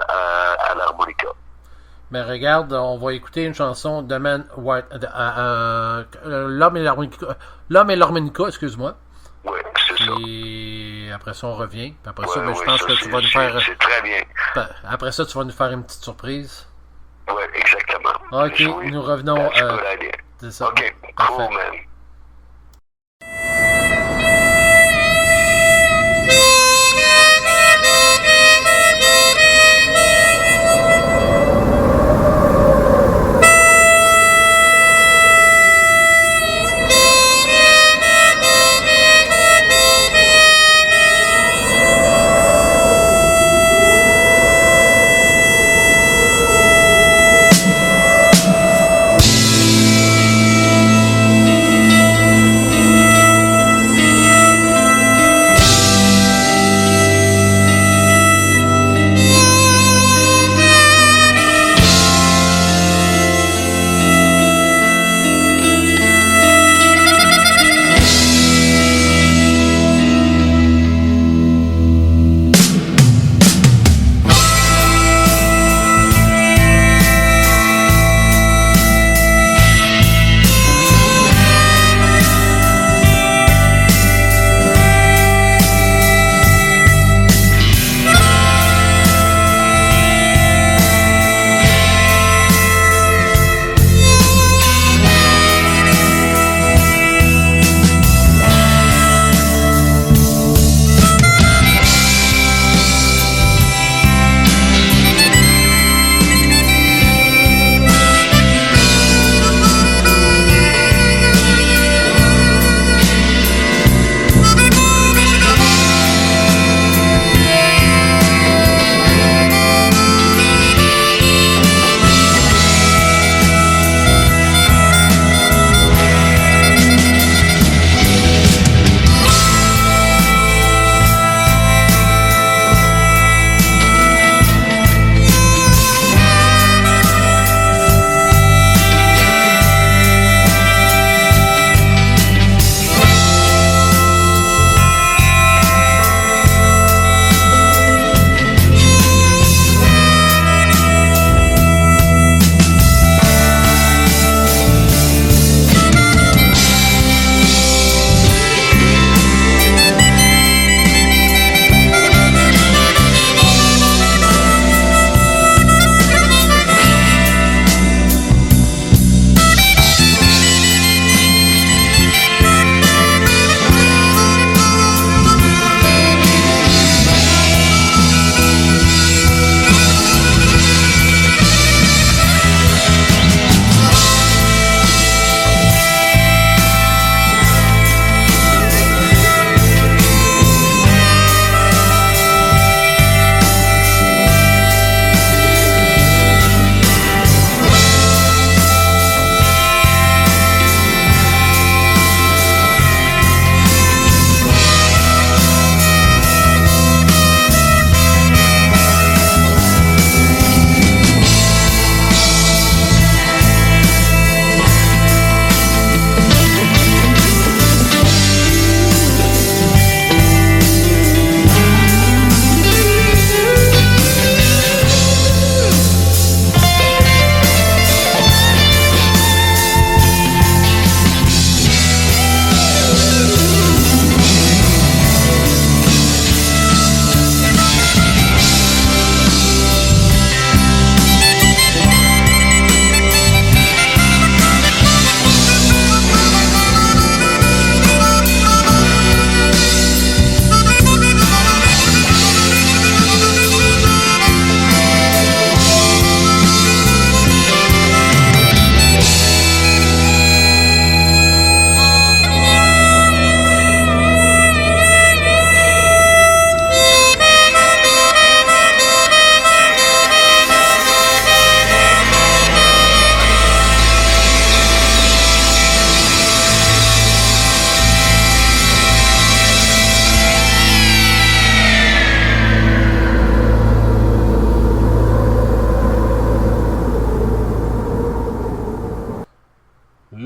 à l'harmonica. Mais regarde, on va écouter une chanson de Man White, L'homme et l'harmonica, excuse-moi. Oui, c'est ça. Et après ça, on revient. Puis après ça, je pense que tu vas nous faire... C'est très bien. Après ça, tu vas nous faire une petite surprise. Oui, exactement. OK, nous revenons... c'est ça. OK, parfait. Cool, man.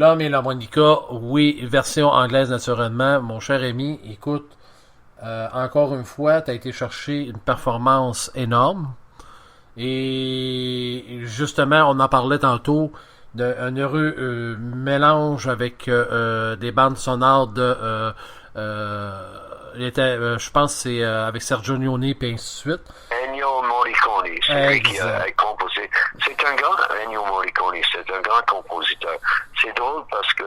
L'homme et l'harmonica, oui, version anglaise naturellement. Mon cher ami, écoute, encore une fois, tu as été chercher une performance énorme. Et justement, on en parlait tantôt d'un heureux mélange avec des bandes sonores de... je pense que c'est avec Sergio Leone et ainsi de suite. Ennio Morricone, c'est lui qui a composé. C'est un grand Ennio Morricone, c'est un grand compositeur. C'est drôle parce que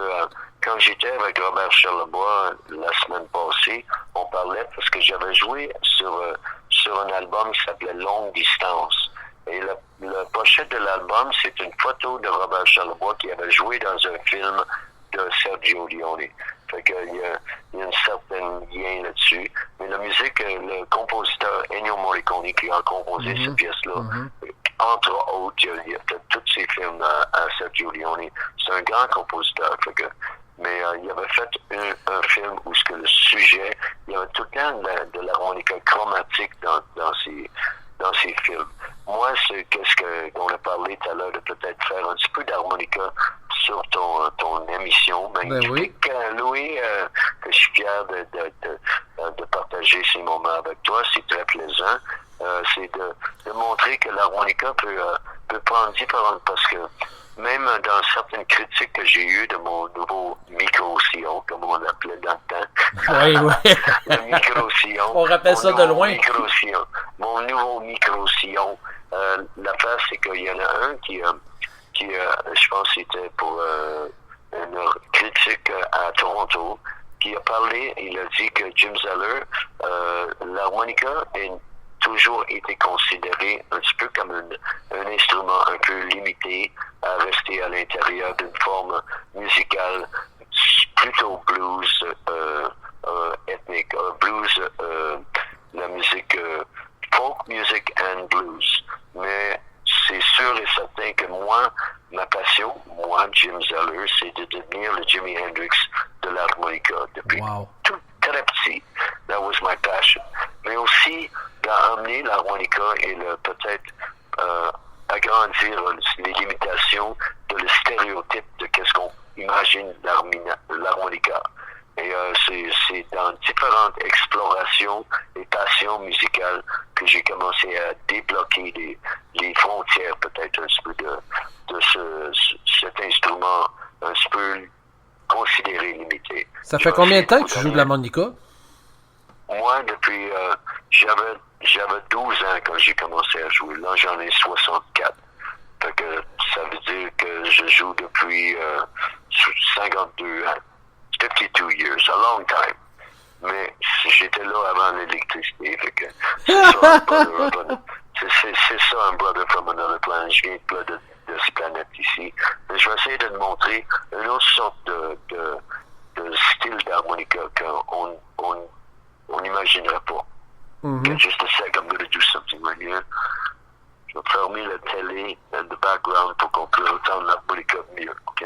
quand j'étais avec Robert Charlebois la semaine passée, on parlait parce que j'avais joué sur un album qui s'appelait Longue Distance. Et la pochette de l'album, c'est une photo de Robert Charlebois qui avait joué dans un film de Sergio Leone. Fait qu'il y a une certaine lien là-dessus. Mais la musique, le compositeur Ennio Morricone qui a composé cette pièce-là, entre autres, il y a tous ces films à Sergio Leone. C'est un grand compositeur. Fait que, mais il avait fait un film où ce que le sujet, il y avait tout le temps de l'harmonica chromatique dans ces films. Moi, c'est qu'on a parlé tout à l'heure de peut-être faire un petit peu d'harmonica sur ton émission magnifique, Louis, que je suis fier de partager ces moments avec toi. C'est très plaisant. C'est de montrer que l'harmonica peut prendre différentes, parce que même dans certaines critiques que j'ai eues de mon nouveau micro-sillon, comme on l'appelait dans le temps. Oui. Le micro-sillon. On rappelle ça de loin. Mon nouveau micro-sillon. L'affaire, c'est qu'il y en a un qui je pense que c'était pour une critique à Toronto, qui a parlé, il a dit que Jim Zeller, l'harmonica a toujours été considéré un petit peu comme un instrument un peu limité à rester à l'intérieur d'une forme musicale plutôt blues ethnique, blues, la musique folk music and blues. Mais c'est sûr et certain que ma passion, Jim Zeller, c'est de devenir le Jimi Hendrix de l'harmonica depuis tout très petit. That was my passion. Mais aussi d'amener l'harmonica et peut-être agrandir les limitations de le stéréotype de qu'est-ce qu'on imagine l'harmonica. Et c'est dans différentes explorations et passions musicales que j'ai commencé à débloquer les frontières peut-être un petit peu de cet instrument un petit peu considéré limité. Ça fait combien de temps que tu joues de l'harmonica? Moi, depuis... j'avais 12 ans quand j'ai commencé à jouer. Là, j'en ai 64. Fait que ça veut dire que je joue depuis 52 ans. 52 years, a long time. Mais j'étais là avant l'électricité, fait que c'est ça, un brother from another planet. Je viens de cette planète ici. Mais je vais essayer de te montrer une autre sorte de style d'harmonica qu'on n'imaginerait pas. Okay, just a sec, I'm going to do something right here. Je vais fermer la télé in the background pour qu'on puisse entendre l'harmonica mieux, ok?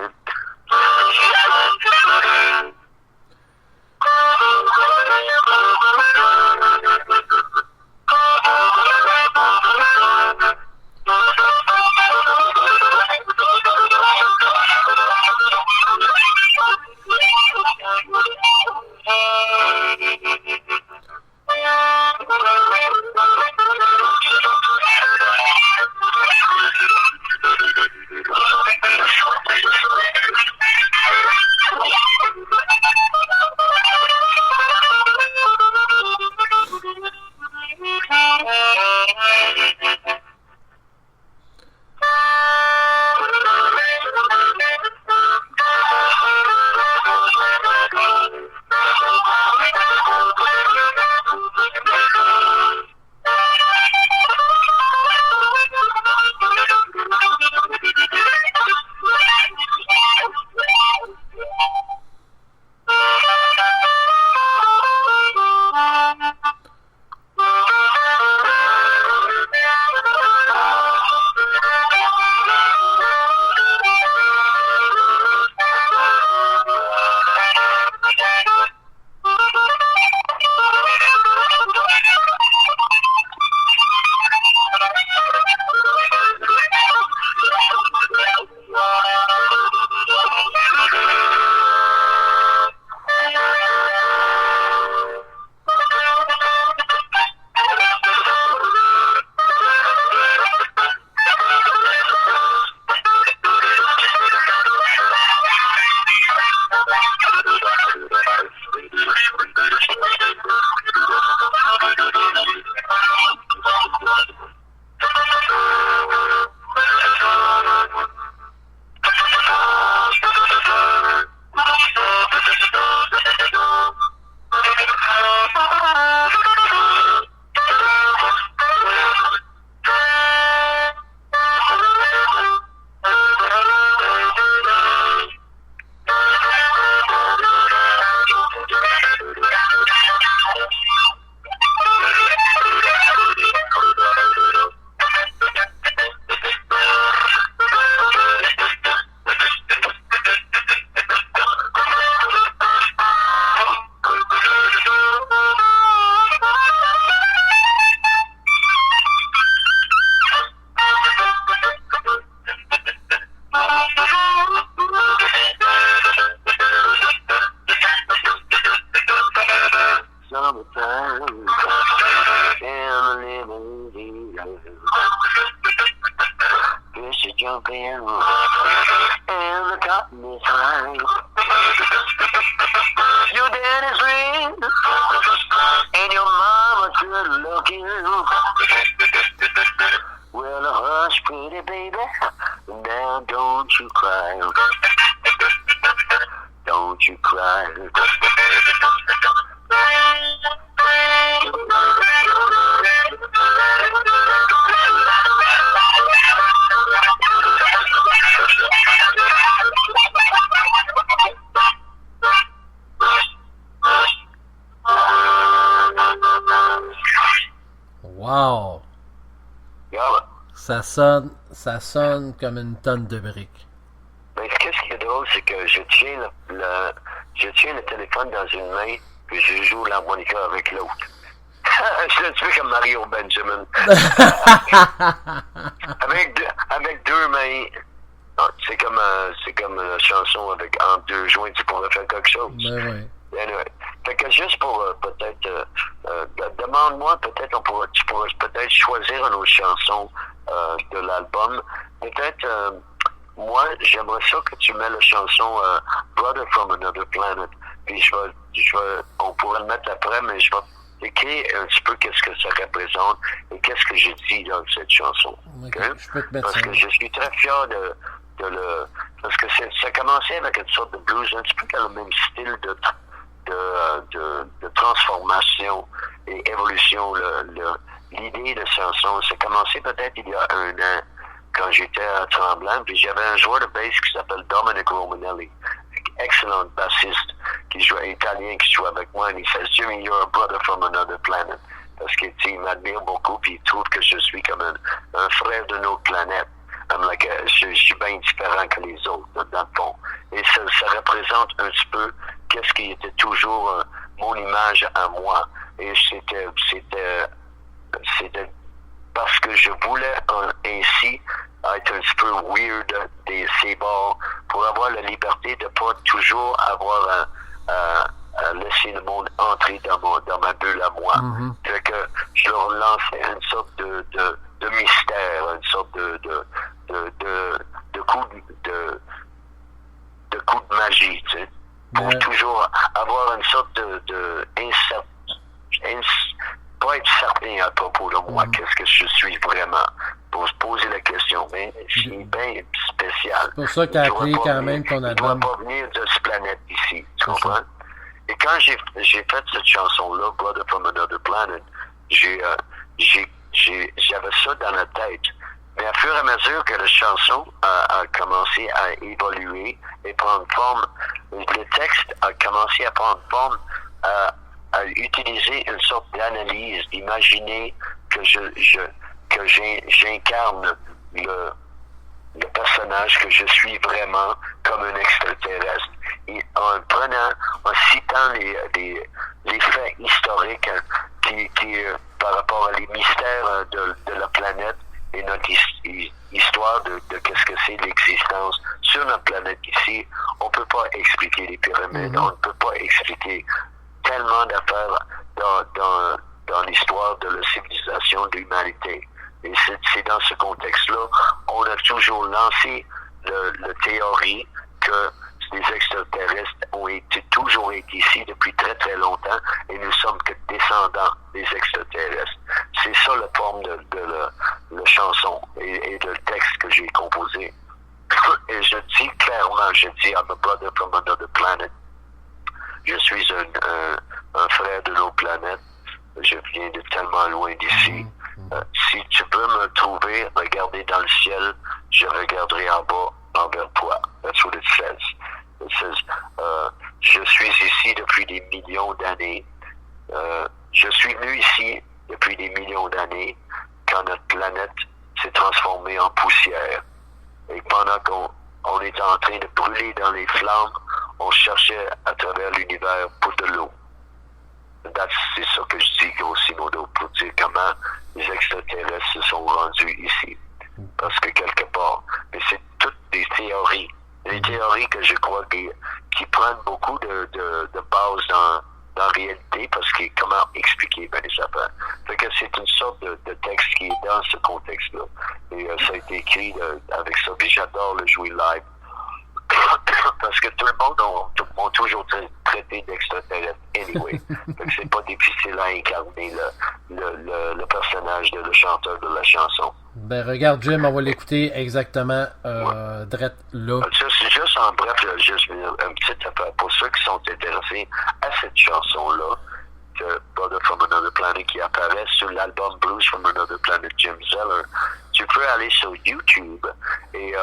jumping, and the cotton is high. Your daddy's rich, and your mama's good looking. Well, hush, pretty baby, now don't you cry. Don't you cry. Wow! Yeah. Ça sonne comme une tonne de briques. Ben, qu'est-ce qui est drôle, c'est que je tiens le téléphone dans une main, puis je joue l'harmonica avec l'autre. Je suis un petit peu comme Mario Benjamin. avec deux mains. C'est comme la chanson avec en deux joints, tu pourrais faire quelque chose. Ben oui. Anyway. Fait que juste pour peut-être demande-moi, tu pourrais peut-être choisir une autre chanson de l'album. Peut-être moi, j'aimerais ça que tu mets la chanson Brother from Another Planet. Puis on pourrait le mettre après, mais je vais écrire un petit peu qu'est-ce que ça représente et qu'est-ce que je dis dans cette chanson. Okay. Je peux te mettre parce ça. que je suis très fier parce que ça a commencé avec une sorte de blues, un petit peu dans le même style de transformation et évolution. L'idée de chanson, ça a commencé peut-être il y a 1 an, quand j'étais à Tremblant, puis j'avais un joueur de bass qui s'appelle Dominic Romanelli, excellent bassiste, italien, qui joue avec moi, et il fait « Jimmy, you're a brother from another planet », parce qu'il m'admire beaucoup, puis il trouve que je suis comme un frère d'une autre planète. Je suis bien différent que les autres, dans le fond. Et ça représente un petit peu qu'est-ce qui était toujours mon image à moi. Et c'était parce que je voulais ainsi être un petit peu weird de ces bords pour avoir la liberté de pas toujours avoir à laisser le monde entrer dans ma bulle à moi. Mm-hmm. Fait que je leur lançais une sorte de mystère, une sorte de coup de magie, tu sais, pour toujours avoir une sorte de pas être certain à propos de moi, qu'est-ce que je suis vraiment, pour se poser la question, mais c'est bien spécial. C'est pour ça que tu as appelé quand même ton album. Il ne doit pas venir de cette planète ici, tu comprends? Ça. Et quand j'ai fait cette chanson-là, Brother from Another Planet, j'avais ça dans la tête. Mais à fur et à mesure que la chanson a commencé à évoluer et prendre forme, le texte a commencé à prendre forme, à utiliser une sorte d'analyse, d'imaginer que j'incarne le personnage, que je suis vraiment comme un extraterrestre. Et en citant les faits historiques qui par rapport à les mystères de la planète et notre histoire de qu'est-ce que c'est l'existence sur notre planète ici, on ne peut pas expliquer les pyramides, on ne peut pas expliquer tellement d'affaires dans l'histoire de la civilisation de l'humanité. Et c'est dans ce contexte-là, on a toujours lancé la théorie que les extraterrestres ont toujours été ici depuis très très longtemps et nous sommes que descendants des extraterrestres. C'est ça la forme de la chanson et de le texte que j'ai composé. Et je dis clairement, I'm a brother from another planet. Je suis un frère de nos planètes. Je viens de tellement loin d'ici. Si tu peux me trouver, regarder dans le ciel, je regarderai en bas envers toi. That's what it says. It says, je suis ici depuis des millions d'années. Je suis venu ici depuis des millions d'années quand notre planète s'est transformée en poussière. Et pendant qu'on était en train de brûler dans les flammes, on cherchait à travers l'univers pour de l'eau. C'est ça que je dis grosso modo, pour dire comment les extraterrestres se sont rendus ici. Parce que quelque part, mais c'est toutes des théories. Des théories que je crois qui prennent beaucoup de base dans la réalité, parce que comment expliquer ben les affaires. Fait que c'est une sorte de texte qui est dans ce contexte-là. Et ça a été écrit avec ça, puis j'adore le jouer live. Parce que tout le monde ont toujours traité d'extraterrestre anyway. Donc c'est pas difficile à incarner le personnage de le chanteur de la chanson. Ben regarde Jim, on va l'écouter exactement drette là. Ça, c'est juste en bref, juste un petit affaire. Pour ceux qui sont intéressés à cette chanson-là, Brother from Another Planet, qui apparaît sur l'album Blues from Another Planet, Jim Zeller, tu peux aller sur YouTube et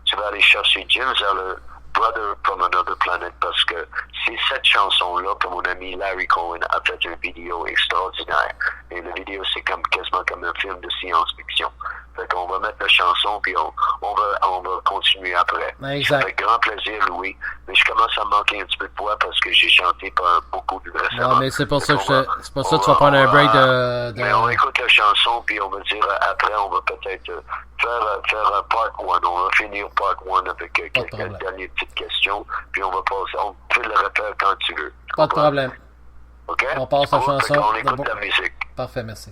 tu vas aller chercher Jim Zeller, Brother from Another Planet, parce que c'est cette chanson-là que mon ami Larry Cohen a fait une vidéo extraordinaire. Et la vidéo, c'est quasiment comme un film de science-fiction. Fait qu'on va mettre la chanson, puis on va continuer après. Exact. Ça fait grand plaisir, Louis. Mais je commence à manquer un petit peu de voix parce que j'ai chanté pas beaucoup de récemment. Non, mais c'est pour ça que tu vas prendre un break de... Mais on écoute la chanson, puis on va dire après, on va peut-être faire un part 1. On va finir part 1 avec quelques dernières petites questions, puis on va passer, on peut le refaire quand tu veux. Pas de problème. OK? On passe la chanson. On écoute la musique. Parfait, merci.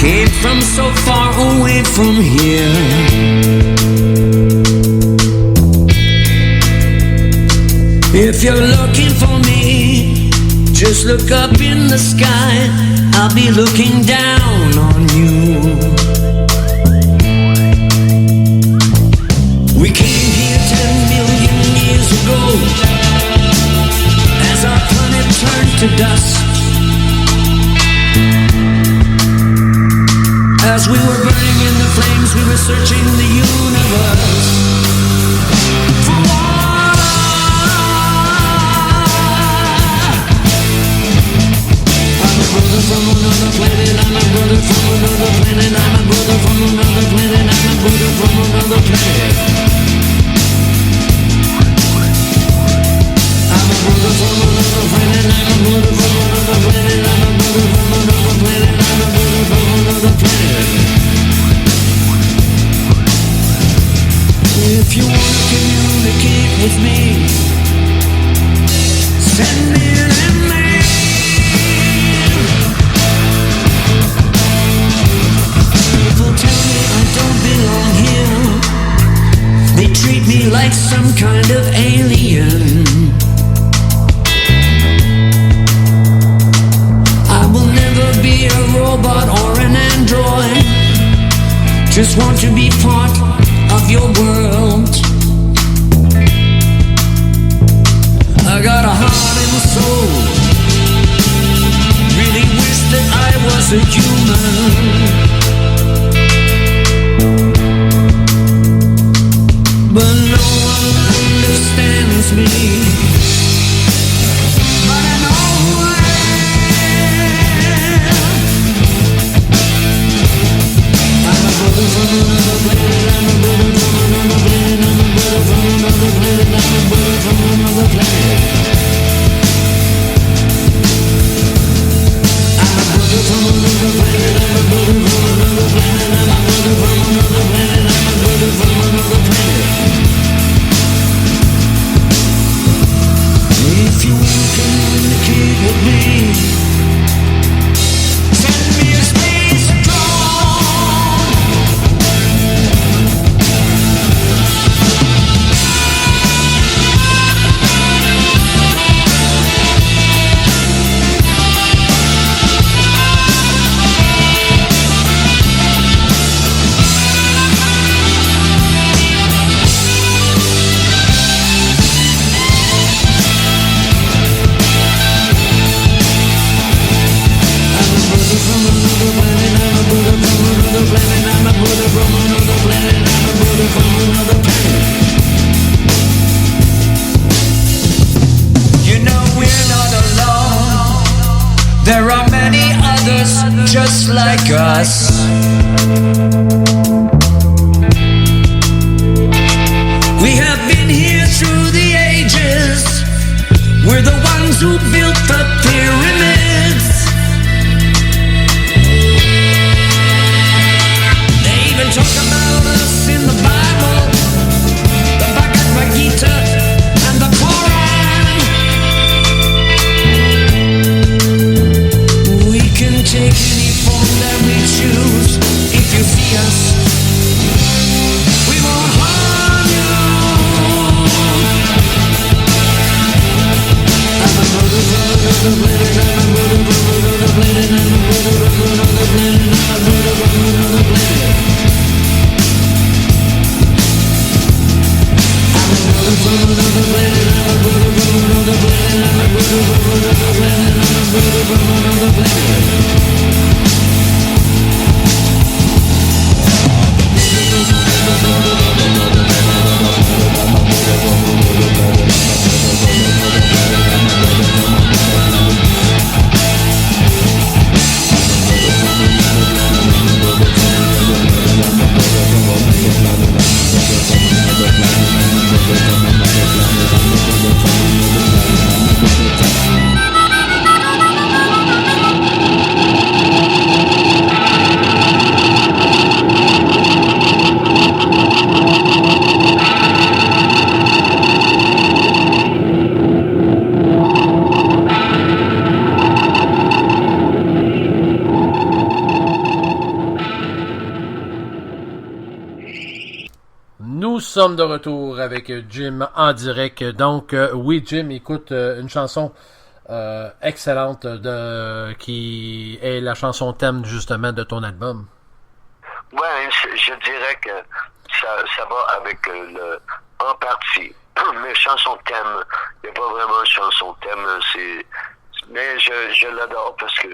Came from so far away from here. If you're looking for me, just look up in the sky. I'll be looking down on you. We came here 10 million years ago, as our planet turned to dust. As we were burning in the flames, we were searching the universe for water. I'm a brother from another planet, I'm a brother from another planet, I'm a brother from another planet, I'm a brother from another planet. I'm a brother from another planet, I'm a brother from another planet, I'm a brother from another planet, I'm a brother from another planet. If you want to communicate with me, send me an email. People tell me I don't belong here. They treat me like some kind of alien. I will never be a robot or an android. Just want to be part of your world. I got a heart and a soul. Really wish that I was a human. But no one understands me. But I know who I am. I'm a brother from another planet. I'm a brother from another planet. I'm a brother from another planet. I'm a brother from another planet. I'm a brother from another planet. I'm a brother from another planet. I'm a brother from another planet. I'm a brother from another planet. If you want to communicate with me, send me a space drone. You know we're not alone. There are many others just like us. Nous sommes de retour avec Jim en direct. Donc, oui, Jim, écoute, une chanson excellente qui est la chanson thème justement de ton album. Ouais, je dirais que ça va avec en partie. Mais chanson thème, il n'y a pas vraiment de chanson thème, mais je l'adore parce que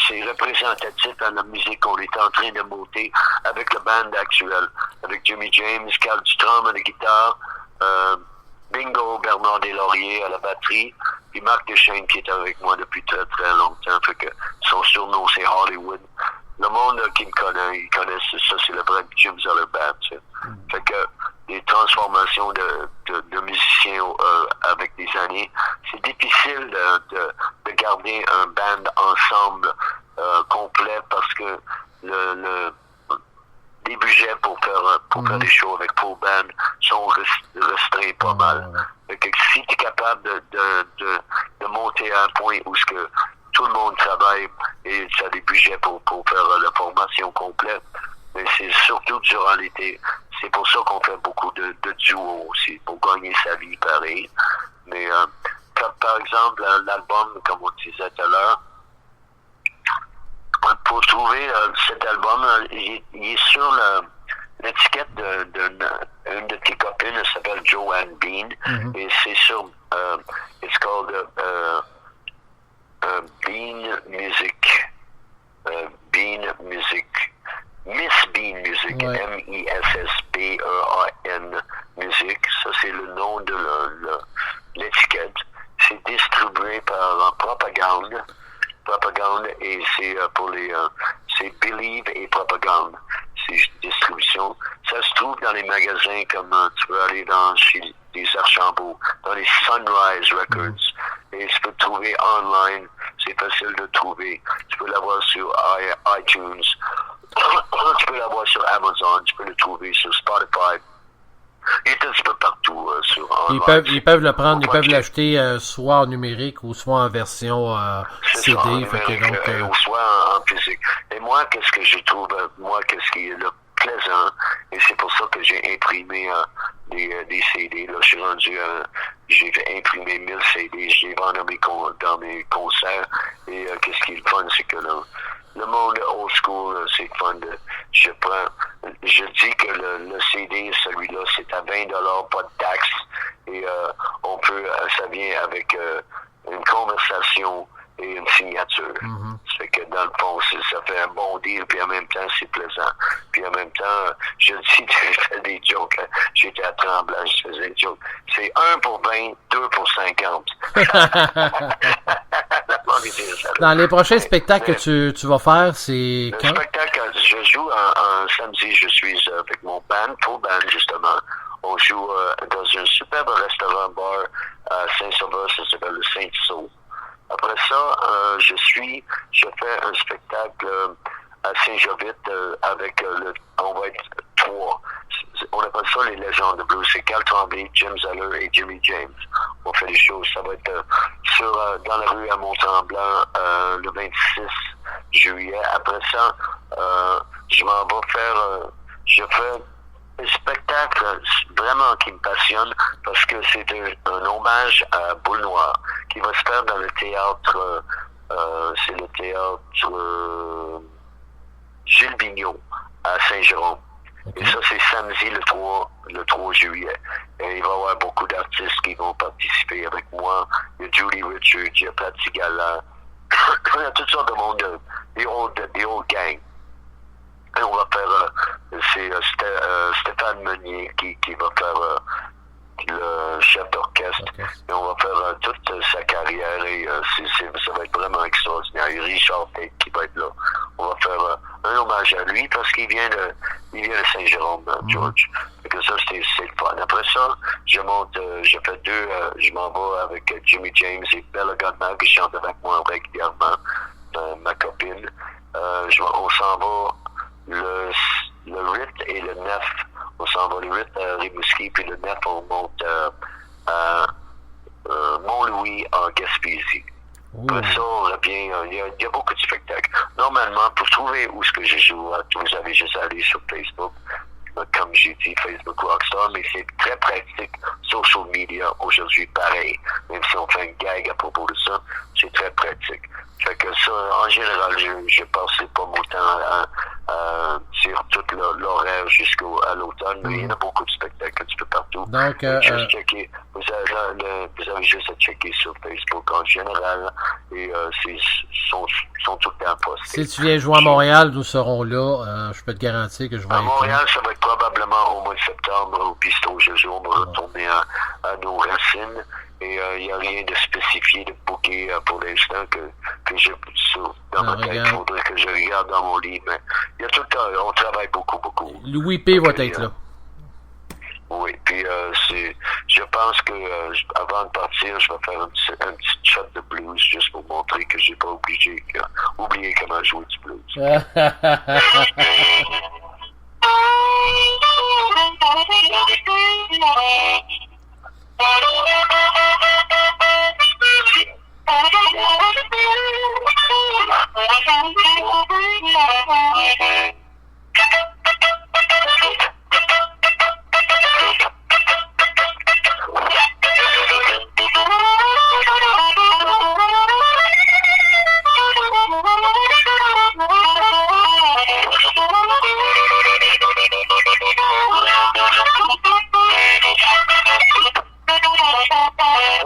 c'est représentatif à la musique qu'on est en train de monter avec le band actuel, avec Jimmy James, Carl Dutronc à la guitare, Bingo Bernard Deslauriers à la batterie, puis Marc Deschênes qui est avec moi depuis très très longtemps, fait que son surnom c'est Hollywood. Le monde qui me connaît, ils connaissent ça, c'est le vrai Jim Zeller Band, tu sais. Fait que les transformations de musiciens avec des années, c'est difficile de garder un band ensemble complet parce que les budgets pour faire des shows avec full band sont restreints pas mal. Fait que si tu es capable de monter à un point où ce que tout le monde travaille et tu as des budgets pour faire la formation complète, mais c'est surtout durant l'été. C'est pour ça qu'on fait beaucoup de duos aussi, pour gagner sa vie pareil. Mais comme par exemple l'album, comme on disait tout à l'heure, pour trouver cet album, il est sur l'étiquette d'une de tes copines, elle s'appelle Joanne Bean, et c'est sur it's called Bean Music. Bean Music. Miss Bean Music, ouais. M-I-S-S-B-E-A-N Music, ça c'est le nom de l'étiquette. C'est distribué par Propagande, et c'est pour c'est Believe et Propagande, c'est distribution. Ça se trouve dans les magasins comme tu peux aller chez les Archambault, dans les Sunrise Records, et tu peux trouver online, c'est facile de trouver. Tu peux l'avoir sur iTunes. Tu peux l'avoir sur Amazon, tu peux le trouver sur Spotify. Il est un petit peu partout sur online. Ils peuvent le prendre, ils peuvent l'acheter soit en numérique ou soit en version CD. Ça, en numérique, ou soit en physique. Et moi, qu'est-ce que je trouve, qu'est-ce qui est le plaisant, et c'est pour ça que j'ai imprimé des CD. Là, je suis rendu, j'ai imprimer 1000 CD, je les vends dans mes concerts. Et qu'est-ce qui est le fun, c'est que le monde old school, c'est fun. Je dis que le CD, celui-là, c'est à 20$, pas de taxe. Et ça vient avec une conversation et une signature. Ça fait que dans le fond, ça fait un bon deal, puis en même temps, c'est plaisant. Puis en même temps, je dis, je fais des jokes. J'étais à Tremblant, je faisais des jokes. C'est 1 pour 20, 2 pour 50. Dans les prochains spectacles que tu vas faire, c'est quand? Le spectacle, je joue un samedi, je suis avec mon band, full band justement. On joue dans un superbe restaurant-bar à Saint-Sauveur, ça s'appelle le Saint-Saul. Après ça, je fais un spectacle à Saint-Jovite avec on va être 3. On appelle ça les légendes de blues. C'est Carl Tremblay, Jim Zeller et Jimmy James. On fait les choses. Ça va être dans la rue à Mont-Tremblant le 26 juillet. Après ça, je m'en vais je fais un spectacle vraiment qui me passionne parce que c'est un hommage à Boule Noire qui va se faire dans le théâtre, c'est le théâtre Gilles Vigneault à Saint-Jérôme. Et ça, c'est samedi le 3 juillet. Et il va y avoir beaucoup d'artistes qui vont participer avec moi. Il y a Julie Richards, il y a Patsy Galland. Il y a toutes sortes de monde, des old gangs. Et on va faire, c'est Stéphane Meunier qui va faire le chef d'orchestre. Et on va faire toute sa carrière et ça va être vraiment extraordinaire. Et Richard Tate qui va être là. On va faire un hommage à lui parce qu'il vient de Saint-Jérôme, George. Et que ça, c'est le fun. Après ça, je m'en vais avec Jimmy James et Bella Goodman qui chante avec moi régulièrement, ma copine. On s'en va le 8 et le 9. On s'en va le 8 à Rimouski, puis le 9, on monte à Mont-Louis en Gaspésie. Après ça, on revient. Il y a beaucoup de spectacles. Normalement, pour trouver où ce que je joue, vous avez juste à aller sur Facebook, comme j'ai dit, Facebook Rockstar, mais c'est très pratique. Social media, aujourd'hui, pareil. Même si on fait une gag à propos de ça, c'est très pratique. Fait que ça, en général, je passais pas mon temps sur tout l'horaire jusqu'à l'automne, mais il y en a beaucoup de spectacles un petit peu partout. Donc, juste checker, vous avez juste à checker sur Facebook en général, et sont tout le temps postés. Si tu viens jouer à Montréal, nous serons là. Je peux te garantir que je vais à être Montréal, ça va être probablement au mois de septembre, au Pisto Jojo. On va retourner à nos racines. Et il n'y a rien de spécifié, de booké pour l'instant que j'ai dans ma tête. Il faudrait que je regarde dans mon livre. Mais il y a tout le temps, on travaille beaucoup. Louis P. va être là. Oui, puis je pense que avant de partir, je vais faire un petit shot de blues juste pour montrer que j'ai pas oublié comment jouer du blues.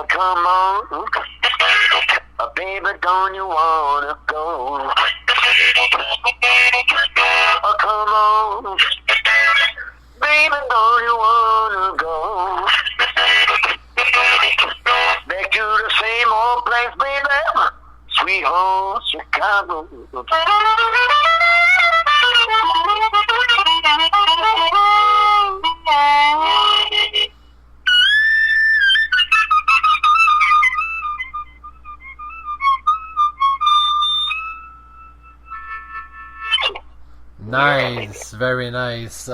Come on, baby, don't you wanna go? Oh, come on, baby, don't you wanna go? Back to the same old place, baby, sweet home Chicago. Nice, very nice.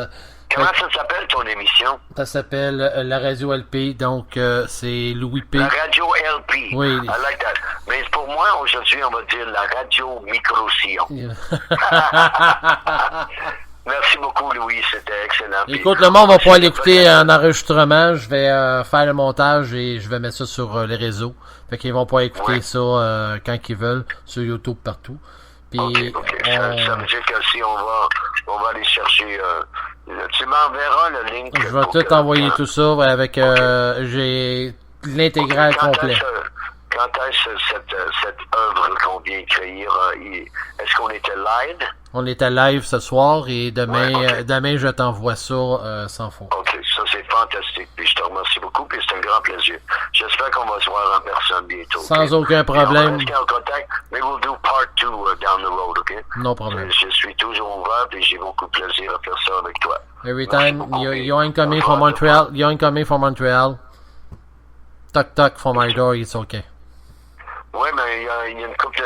Comment ça s'appelle ton émission? Ça s'appelle la Radio LP, donc c'est Louis P. La Radio LP. Oui. I like that. Mais pour moi, aujourd'hui, on va dire la Radio Micro-Sillon. Merci beaucoup, Louis. C'était excellent. Écoute, le monde va pouvoir l'écouter en enregistrement. Je vais faire le montage et je vais mettre ça sur les réseaux. Fait qu'ils vont pouvoir écouter ça quand ils veulent, sur YouTube, partout. Puis, OK. Ça veut dire que si on va aller chercher... tu m'enverras le link. Je vais tout envoyer tout ça avec... j'ai l'intégrale complet. Quand est-ce cette œuvre qu'on vient de créer? Est-ce qu'on était live? On était live ce soir et demain je t'envoie ça sans faute. OK, ça c'est fantastique. Puis je te remercie beaucoup, puis c'est un grand plaisir. J'espère qu'on va se voir en personne bientôt. Sans aucun problème. On va rester en contact, mais we'll do part 2 down the road, OK? No problem. Je suis toujours ouvert et j'ai beaucoup de plaisir à faire ça avec toi. Every time you're incoming from Montreal, toc for my door, it's okay. Oui, mais il y a une couple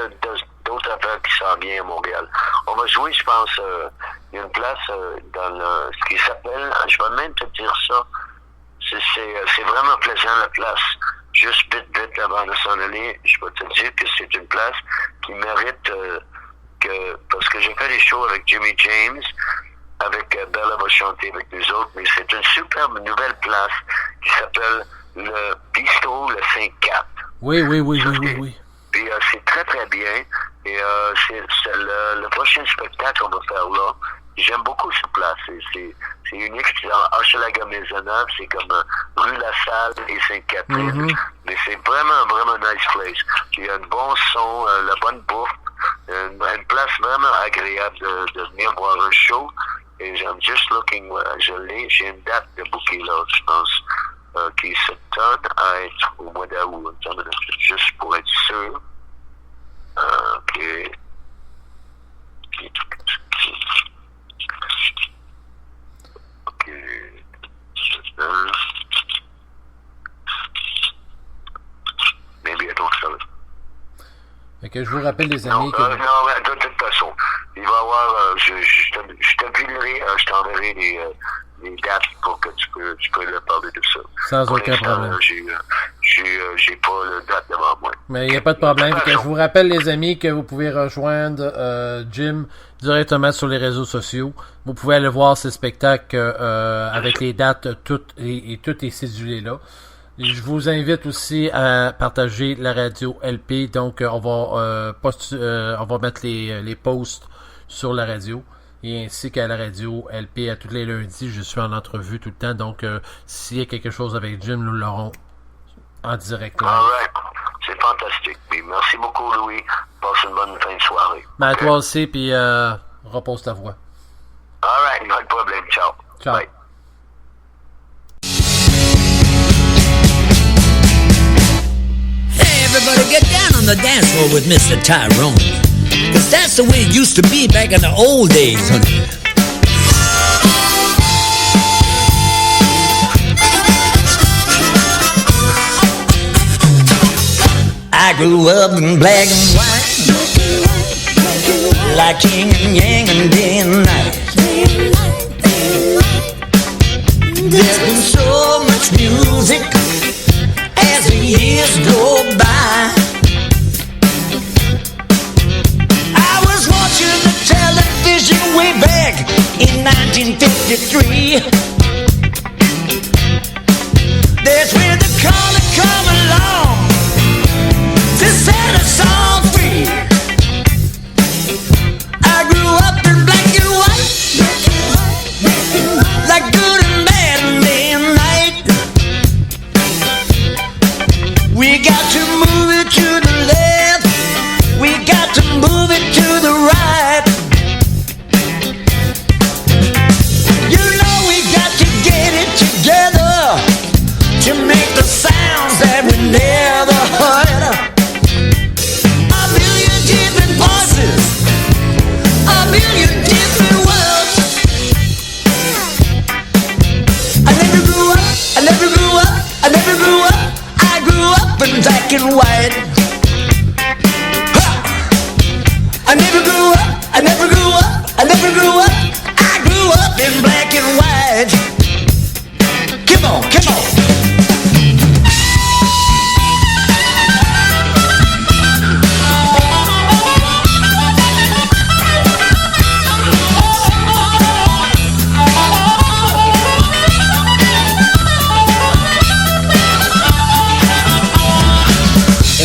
d'autres affaires qui s'en viennent à Montréal. On va jouer, je pense, il y a une place dans ce qui s'appelle, je vais même te dire ça, c'est vraiment plaisant la place. Juste vite avant de s'en aller, je vais te dire que c'est une place qui mérite parce que j'ai fait des shows avec Jimmy James, avec Bella va chanter avec nous autres, mais c'est une superbe nouvelle place qui s'appelle le Bistro le 5-4. Oui. Puis c'est très, très bien. Et c'est le prochain spectacle qu'on va faire là. j'aime beaucoup cette place. C'est unique. C'est en Hochelaga Maisonneuve. C'est comme rue La Salle et Sainte-Catherine. Mais c'est vraiment nice place. Il y a un bon son, la bonne bouffe, une place vraiment agréable de venir voir un show. Et I'm just looking, j'ai une date de booker là, je pense, qui s'étonne à être au mois d'août. Juste pour être sûr. OK. Maybe I don't sell it. Fait que je vous rappelle, les amis, que... non, de toute façon, il va y avoir... je t'enverrai les dates pour que tu peux leur parler de ça. Sans aucun problème. J'ai pas la date devant moi. Mais il n'y a pas de problème. Je vous rappelle, les amis, que vous pouvez rejoindre Jim directement sur les réseaux sociaux. Vous pouvez aller voir ses spectacles avec les dates toutes est cédulé là. Je vous invite aussi à partager la radio LP. Donc, on va mettre les posts sur la radio. Et ainsi qu'à la radio LP à tous les lundis. Je suis en entrevue tout le temps. Donc, s'il y a quelque chose avec Jim, nous l'aurons en direct. All right. C'est fantastique. Merci beaucoup, Louis. Passe une bonne fin de soirée. À toi aussi, puis repose ta voix. All right. Pas de problème. Ciao. Ciao. Bye. Hey, everybody get down on the dance floor with Mr. Tyrone. Cause that's the way it used to be back in the old days, honey. I grew up in black and white, like yin and yang and day and night. There's been so much music as the years go by. I was watching the television way back in 1953. That's when the caller come along to set us all free. I grew up in black and white, like good and bad and day and night. We got to move it to the left, we got to move it to the right. You know we got to get it together to make the sounds that we never heard. A million different voices, a million different worlds. I never grew up, I never grew up, I never grew up. I grew up in black and white. Ha! I never grew up, I never grew up, I never grew up. I grew up in black and white. Come on, come on.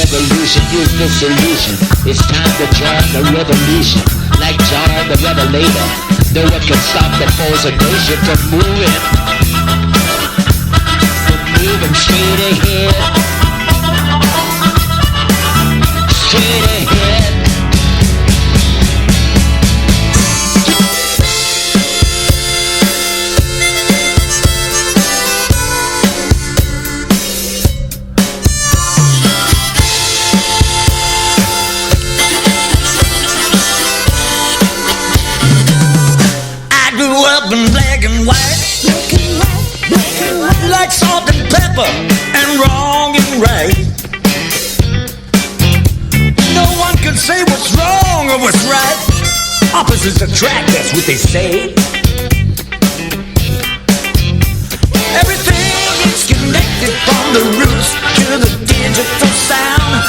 Evolution is the solution. It's time to join the revolution. Like John the Revelator, no one can stop the force of nature from moving. From moving straight ahead. Straight ahead. In black and white, like salt and pepper, and wrong and right. No one can say what's wrong or what's right. Opposites attract, that's what they say. Everything is connected from the roots to the digital sound.